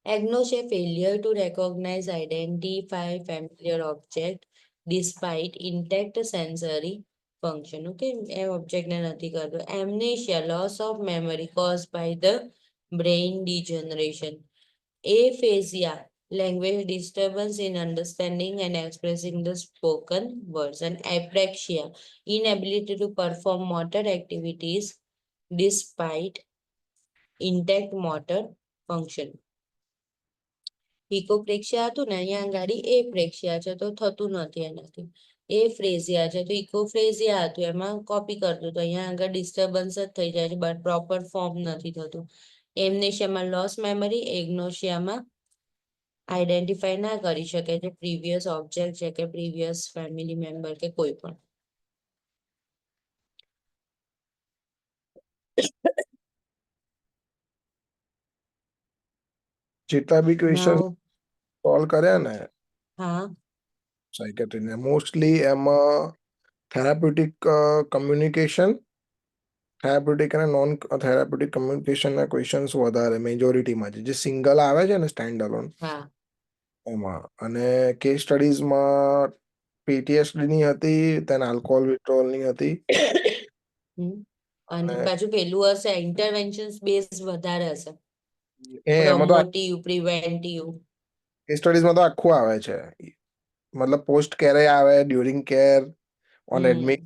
Agnosia, failure to recognize, identify familiar object despite intact sensory function. Okay, A object ને નથી કરતો. Amnesia, loss of memory caused by the brain degeneration. Aphasia, language disturbance in understanding and expressing the spoken words. And apraxia, inability to perform motor activities despite intact motor function. ઇકોપ્રેક્સિયા હતું ને, અહીંયા ગાડી એ પ્રેક્સિયા છે તો થતું નથી એનાથી. એ ફ્રેઝિયા છે તો ઇકોફ્રેઝિયા હતું, એમાં કોપી કરતું તો અહીંયા આગળ ડિસ્ટર્બન્સ જ થઈ જાય છે, બટ પ્રોપર ફોર્મ નથી થતું. એમનેશિયામાં લોસ મેમરી, એગ્નોશિયામાં આઈડેન્ટિફાઈ ના કરી શકે છે પ્રીવિયસ ઓબ્જેક્ટ છે કે પ્રીવિયસ ફેમિલી મેમ્બર કે કોઈ પણ. જેટલા બી ક્વેશ્ચન Now, સોલ્વ કર્યા ને હા સાયકેટ્રીને, મોસ્ટલી એમાં થેરાપ્યુટિક કમ્યુનિકેશન, થેરાપ્યુટિક અને નોન થેરાપ્યુટિક કમ્યુનિકેશનના ક્વેશ્ચન્સ વધારે મેજોરિટીમાં છે. જે સિંગલ આવે છે ને સ્ટેન્ડ અલોન હા એમાં, અને કેસ સ્ટડીઝમાં પીટીએસડી ની હતી, then આલ્કોહોલ વિથડ્રોવલ ની હતી. અને અને પાછું પેલું હશે ઇન્ટરવેન્શન બેઝ વધારે હશે, એમાં તો પ્રોમોટિવ, પ્રિવેન્ટિવ. કેસ સ્ટડીઝમાં તો આખું આવે છે, મતલબ પોસ્ટ કેરે આવે, ડ્યુરિંગ કેર, ઓન એડમિટ,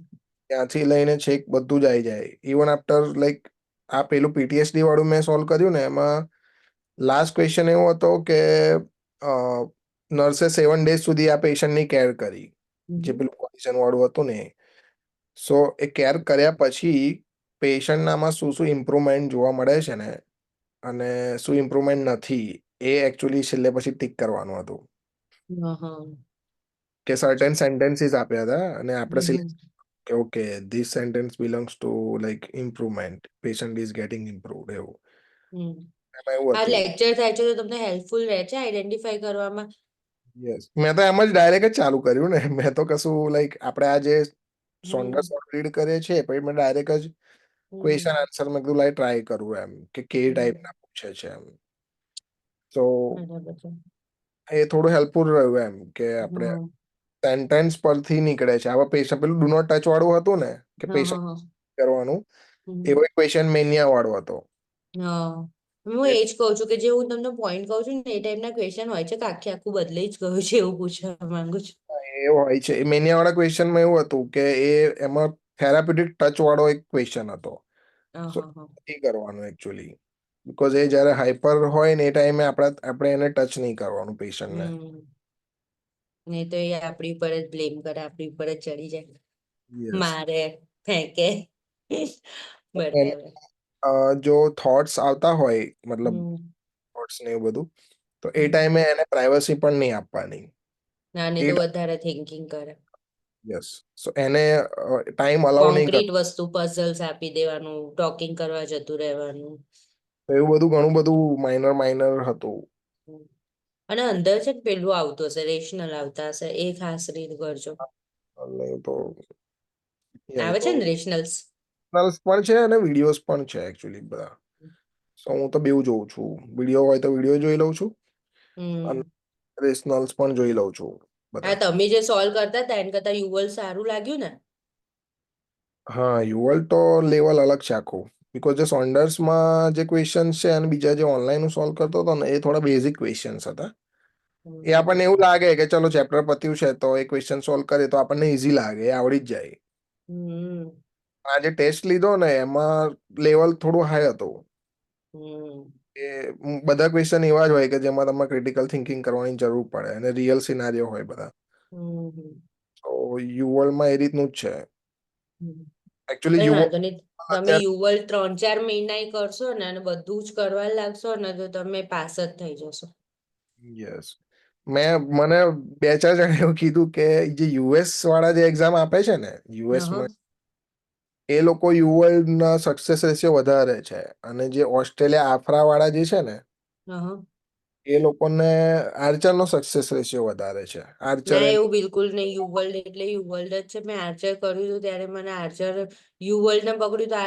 ત્યાંથી લઈને છેક બધું જ આવી જાય. ઇવન આફ્ટર લાઈક આ પેલું પીટીએસડી વાળું મેં સોલ્વ કર્યું ને, એમાં લાસ્ટ ક્વેશ્ચન એવો હતો કે નર્સે 7 days સુધી આ પેશન્ટની કેર કરી, જે પેલું પોઝિશન વાળું હતું ને. સો એ કેર કર્યા પછી પેશન્ટનામાં શું શું ઇમ્પ્રુવમેન્ટ જોવા મળે છે ને, અને શું ઇમ્પ્રુવમેન્ટ નથી, એ એકચ્યુઅલી છેલ્લે પછી ટીક કરવાનું હતું. કે સર્ટેન સેન્ટેન્સીસ આપ્યા હતા અને આપણે સિલેક્ટ કે okay this sentence belongs to like improvement, patient is getting improved, એવું એમાં એવું આ હતું. લેક્ચર થાય છે તો તમને હેલ્પફુલ રહે છે આઈડેન્ટિફાઈ કરવામાં? યસ, મેં તો એમ જ ડાયરેક્ટ જ ચાલુ કર્યું ને. મેં તો કશું લાઈક આપણે આ જે સોન્ડર રીડ કરીએ છીએ પછી મેં ડાયરેક્ટ જ ક્વેશ્ચન આન્સર મેં કીધું લાઈ ટ્રાય કરું એમ, કે કેવી ટાઈપના પૂછે છે એમ. તો એ થોડું હેલ્પફુલ રહ્યું એમ, કે આપણે સેન્ટેન્સ પરથી નીકળે છે. આવા પેશન્ટ પેલું ડુ નોટ ટચ વાળું હતું ને, કે પેશન્ટ કરવાનું, એવો ક્વેશ્ચન મેનિયા વાળો હતો. હા, હું એ જ કહું છું કે જે હું તમને પોઈન્ટ કહું છું ને એ ટાઈપના ક્વેશ્ચન હોય છે કે આખું બદલાઈ જ ગયું છે એવું પૂછવા માંગુ છું. એ હોય છે. એ મેનિયા વાળા ક્વેશ્ચનમાં એવું હતું કે એમાં થેરાપ્યુટિક ટચ વાળો એક ક્વેશ્ચન હતો. સો નથી કરવાનું એકચ્યુઅલી, બીકોઝ એ જ્યારે હાઈપર હોય ને એ ટાઈમે આપણે એને ટચ નહીં કરવાનું પેશન્ટને. નહીં તો એ આપણી ઉપર જ બ્લેમ કરે, આપણી ઉપર જ ચડી જાય, યસ. મારે, ફેંકે, બરાબર. જો થોટ્સ આવતા હોય મતલબ હમ થોટ્સ ને એવું બધું તો એ હમ. ટાઈમે એને પ્રાઇવસી પણ નહીં આપવાની. નાની એ તો વધારે થિંકિંગ કરે. યસ, સો એને ટાઈમ અલાઉ નહીં કોન્ક્રીટ કરતો. વસ્તુ પઝલ્સ આપી દેવાનું, ટોકિંગ કરવા જતું રહેવાનું. તો એવું બધું ઘણું બધું માઇનર માઇનર હતું. હમ. અને અંદર છે ને પેલું આવતું હશે, રેશનલ આવતા હશે, એ ખાસ રીત કરજો. નહીં તો એ આવે તો છે ને રેશનલ્સ? નલ્સ પણ છે અને વિડીયોઝ પણ છે એકચ્યુઅલી બધા. સો હું તો બેઉ જોઉં છું, વિડીયો હોય તો વિડીયો જોઈ લઉં છું અને હમ. રેશનલ્સ પણ જોઈ લઉં છું હા, બધા. તમે જે સોલ્વ કરતા હતા એને કરતા યુવલ સારું લાગ્યું ને? હા, યુવલ તો લેવલ અલગ છે આખું. બિકોઝ જે સોન્ડર્સમાં જે ક્વેશ્ચન છે અને બીજા જે ઓનલાઈન હું સોલ્વ કરતો હતો ને એ થોડા બેઝિક ક્વેશ્ચન્સ હતા. એ હમ આપણને એવું લાગે કે ચલો ચેપ્ટર પત્યું છે તો એ ક્વેશ્ચન સોલ્વ કરીએ તો આપણને ઈઝી લાગે, એ આવડી જ જાય. હમ આ જે ટેસ્ટ લીધો ને એમાં લેવલ થોડું હાઈ હતું. હમ એ બધા ક્વેશ્ચન એવા જ હોય કે જેમાં તમારે ક્રિટિકલ થિંકિંગ કરવાની જરૂર પડે અને રિયલ સિનારીઓ હોય બધા. હમ તો યુવલમાં એ રીતનું જ છે. હમ. એકચ્યુઅલી કઈ યુવલ વાંધો નહીં. તમે અત્યારે યુવલ 3-4 મહિના કરશો ને અને બધું જ કરવા લાગશો ને તો તમે પાસ જ થઈ જશો. યસ, મને બે ચાર જણા એવું કીધું કે જે યુએસ વાળા જે એક્ઝામ આપે છે ને હા. યુએસમાં એ લોકો યુવલ ના સક્સેસ રેશિયો વધારે છે અને જે ઓસ્ટ્રેલિયા આફ્રા વાળા જે છે ને હા. એ લોકોને આર્ચર નો સક્સેસ રેશિયો વધારે છે. આર્ચર ના, એવું બિલકુલ નહીં. યુવલ્ડ એટલે યુવલ્ડ જ છે. મેં આર્ચર કર્યું હતું ત્યારે મને આર્ચર યુવલ્ડ ને પકડ્યું તો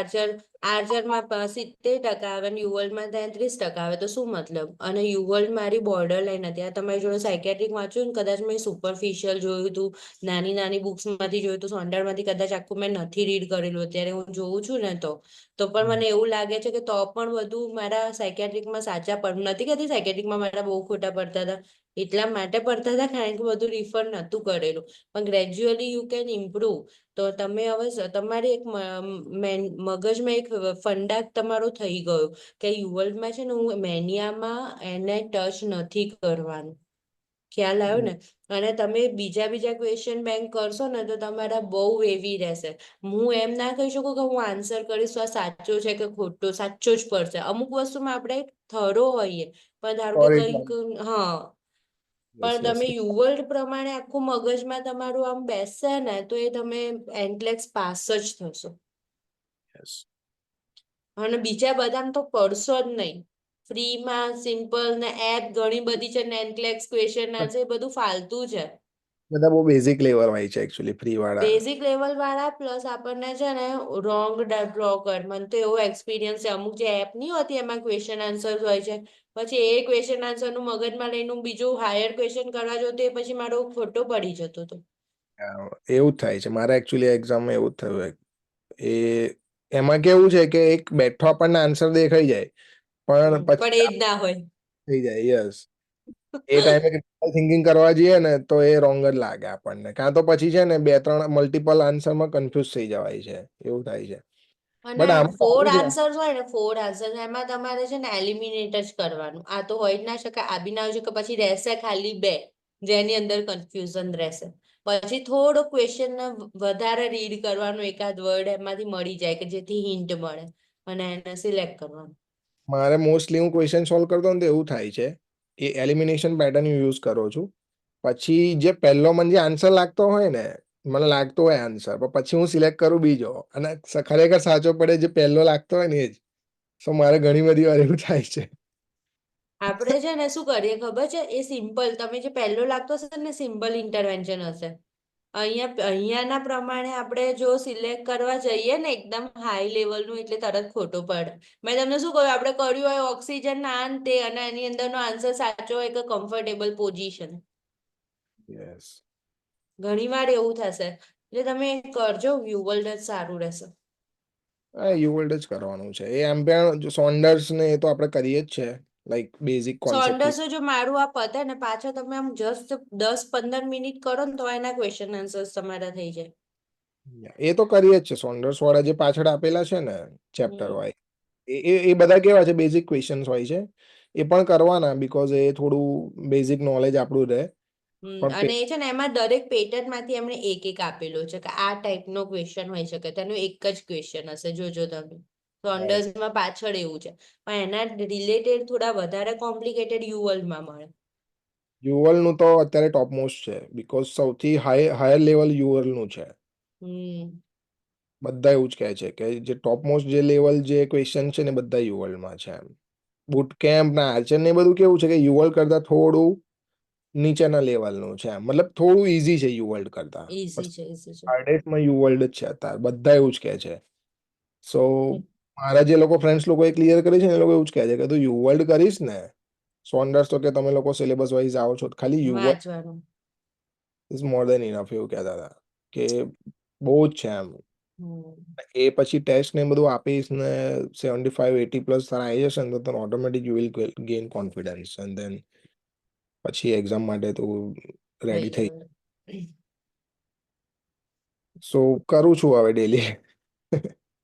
આર્ચરમાં 70% આવે અને યુવલ્ડમાં 33% આવે તો શું મતલબ? અને યુવલ્ડ મારી બોર્ડર લાઈન હતી. આ તમારી જોડે સાયકેટ્રિક વાંચ્યું ને કદાચ મેં સુપરફિશિયલ જોયું હતું, નાની નાની બુક્સમાંથી જોયું હતું, સોંડરમાંથી કદાચ આખું મેં નથી રીડ કરેલું. અત્યારે હું જોઉં છું ને તો પણ મને એવું લાગે છે કે તો પણ બધું મારા સાયકેટ્રિકમાં સાચા પણ નથી કહેતી સાયકેટ્રિકમાં મારા બહુ ખોટા પડતા હતા. એટલા માટે પડતા હતા કારણ કે બધું રિફર નહોતું કરેલું. પણ ગ્રેજ્યુઅલી યુ કેન ઇમ્પ્રુવ. તો તમે હવે તમારી એક મગજમાં એક ફંડા તમારો થઈ ગયો કે યુવલ્ડમાં છે ને હું મેનિયામાં એને ટચ નથી કરવાનું. ખ્યાલ આવ્યો ને? અને તમે બીજા ક્વેશ્ચન બેંક કરશો ને તો તમારા બહુ એવી રહેશે. હું એમ ના કહી શકું કે હું આન્સર કરીશ તો આ સાચો છે કે ખોટો, સાચો જ પડશે. અમુક વસ્તુમાં આપણે થરો હોઈએ પણ ધારો કે કંઈક, હા, યસ પણ યસ તમે યુવલ્ડ પ્રમાણે આખું મગજમાં તમારું આમ બેસશે ને તો એ તમે એન્ટલેક્સ પાસ જ થશો. યસ. અને બીજા બધામાં તો પડશો જ નહીં. ફ્રીમાં સિમ્પલ ને એપ ઘણી બધી છે, નેન્ટલેક્સ ક્વેશ્ચન આન્સર એ બધું ફાલતુ છે. બધા બહુ બેઝિક લેવલ હોય છે એકચ્યુઅલી ફ્રી વાળા. બેઝિક લેવલ વાળા પ્લસ આપણને છે ને રોંગ ડ્રો કર. મને તો એવો એક્સપિરિયન્સ છે. અમુક જે એપ નહીં હોતી એમાં ક્વેશ્ચન આન્સર હોય છે, પછી એ ક્વેશ્ચન આન્સર નું મગજમાં લઈને હું બીજું હાયર ક્વેશ્ચન કરવા જતો એ પછી મારો ખોટો પડી જતો હતો. એવું જ થાય છે મારે એકચ્યુઅલી એક્ઝામમાં એવું જ થયું. એ એમાં કેવું છે કે એક બેઠો આપણને આન્સર દેખાઈ જાય પણ પણ પછી એ જ ના હોય. થઈ જાય. યસ, એ ટાઈમે ક્રિટિકલ થિંકિંગ કરવા જઈએ ને તો એ રોંગ જ લાગે આપણને. કાં તો પછી છે ને બે ત્રણ મલ્ટિપલ આન્સરમાં કન્ફ્યુઝ થઈ જવાય છે, એવું થાય છે. અને બટ આમાં ફોર સારું છે. આન્સર્સ હોય ને, ફોર આન્સર્સ એમાં તમારે છે ને એલિમિનેટ જ કરવાનું. આ તો હોય જ ના શકે, આ બી ના હોય શકે, પછી રહેશે ખાલી બે જેની અંદર કન્ફ્યુઝન રહેશે. પછી થોડો ક્વેશ્ચન વધારે રીડ કરવાનું, એકાદ વર્ડ એમાંથી મળી જાય કે જેથી હિન્ટ મળે અને એને સિલેક્ટ કરવાનું. મારે મોસ્ટલી હું ક્વેશ્ચન સોલ્વ કરતો ને તો એવું થાય છે. એ એલિમિનેશન પેટર્ન યુઝ કરું છું. પછી જે પહેલો મને જે આન્સર લાગતો હોય ને, મને લાગતો હોય આન્સર, પણ પછી હું સિલેક્ટ કરું બીજો અને ખરેખર સાચો પડે જે પહેલો લાગતો હોય ને એ જ. સો મારે ઘણી બધી વાર એવું થાય છે. આપણે છે ને શું કરીએ ખબર છે? એ સિમ્પલ તમે જે પહેલો લાગતો હશે ને સિમ્પલ ઇન્ટરવેન્શન હશે. અહીંયાના પ્રમાણે આપણે જો સિલેક્ટ કરવા જઈએ ને એકદમ હાઈ લેવલનું એટલે તરત ખોટો પડે. મેં તમને શું કહ્યું? આપણે કર્યું હોય ઓક્સિજન ના અંતે અને એની અંદરનો આન્સર સાચો હોય કે કમ્ફર્ટેબલ પોઝિશન. યસ. ઘણી વાર એવું થશે. એટલે તમે કરજો, યુવલ્ડ જ સારું રહેશે. હા, યુવલ્ડ જ કરવાનું છે. એ એમ પણ સોન્ડર્સ ને એ તો આપણે કરીએ જ છે. Like basic concept. સોન્ડર્સ જો મારું આ પતે ને પાછા તમે આમ જસ્ટ 10-15 મિનિટ કરો ને તો એના ક્વેશ્ચન આન્સર્સ તમારા થઈ જાય. એ તો કરીએ જ છે. સોન્ડર્સ વાળા જે પાછળ આપેલા છે ને ચેપ્ટર હમ વાઇઝ એ બધા કેવા છે, બેઝિક ક્વેશ્ચન્સ હોય છે. એ પણ કરવાના બિકોઝ એ થોડું બેઝિક નોલેજ આપણું રહે. પણ અને એ છે ને એમાં દરેક પેટર્નમાંથી એમણે એક એક આપેલો છે કે આ ટાઈપનો ક્વેશ્ચન હોઈ શકે. તેનો એક જ ક્વેશ્ચન હશે, જોજો તમે. સોન્ડર્સમાં પાછળ એવું છે, પણ એના રિલેટેડ થોડા વધારે કોમ્પ્લિકેટેડ યુવલમાં મળે. યુવલ નું તો અત્યારે ટોપ મોસ્ટ છે, બીકોઝ સૌથી હાયર લેવલ યુવલ નું છે. બધા એવું જ કહે છે કે જે ટોપ મોસ્ટ જે લેવલ જે ક્વેશ્ચન છે ને બધા યુવલમાં છે એમ. બુટ કેમ્પ ના આર્ચર ને એ બધું કેવું છે કે યુવલ કરતા થોડું નીચેના લેવલનું છે એમ. મતલબ થોડું ઈઝી છે યુવર્લ્ડ કરતા. ઈઝી છે, ઈઝી છે. હાર્ડેસ્ટમાં યુવર્લ્ડ જ છે અત્યારે, બધા એવું જ કહે છે. સો મારા જે લોકો ફ્રેન્ડ્સ લોકોએ ક્લિયર કરી છે ને એ લોકો એવું જ કહે છે કે તું યુવર્લ્ડ કરીશ ને, સોન્ડર્સ તો કે તમે લોકો સિલેબસ વાઇઝ આવો છો, ખાલી યુવર્લ્ડ વાંચવાનું. ઇઝ મોર દેન ઇનફ એવું કહેતા હતા કે બહુ જ છે એમ. હમ. એ પછી ટેસ્ટ ને બધું આપીશ ને 75-80+ તારા આવી જશે ને તો તને automatic you will gain confidence and then પછી એક્ઝામ માટે તું રેડી થઈ. સો કરું છું હવે ડેલી.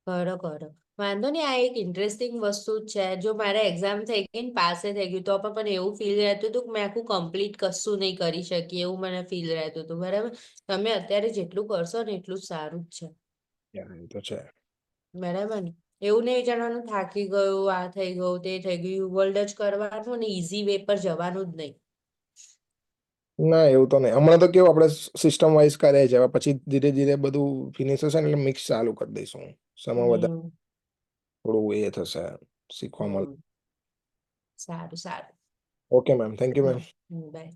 કરો કરો, વાંધો નહીં. આ એક ઇન્ટરેસ્ટિંગ વસ્તુ જ છે. જો મારે એક્ઝામ થઈ ગઈ ને પાસે થઈ ગયું તો પણ એવું ફીલ રહેતું હતું કે મેં આખું કમ્પ્લીટ કશું નહીં કરી શકી, એવું મને ફીલ રહેતું હતું. બરાબર, તમે અત્યારે જેટલું કરશો ને એટલું જ સારું જ છે. એ તો છે. બરાબર ને, એવું નહીં વિચારવાનું થાકી ગયું, આ થઈ ગયું, તે થઈ ગયું. વર્લ્ડ જ કરવાનું ને ઈઝી વે પર જવાનું જ નહીં. ના એવું તો નહીં. હમણાં તો કેવું આપણે સિસ્ટમ વાઇઝ કરે છે, હવે પછી ધીરે ધીરે બધું ફિનિશ થશે ને એટલે મિક્સ ચાલુ કરી દઈશું. સમય વધારે હમ. થોડું એ થશે, શીખવા મળે. સારું સારું. Okay ma'am, thank you ma'am. By.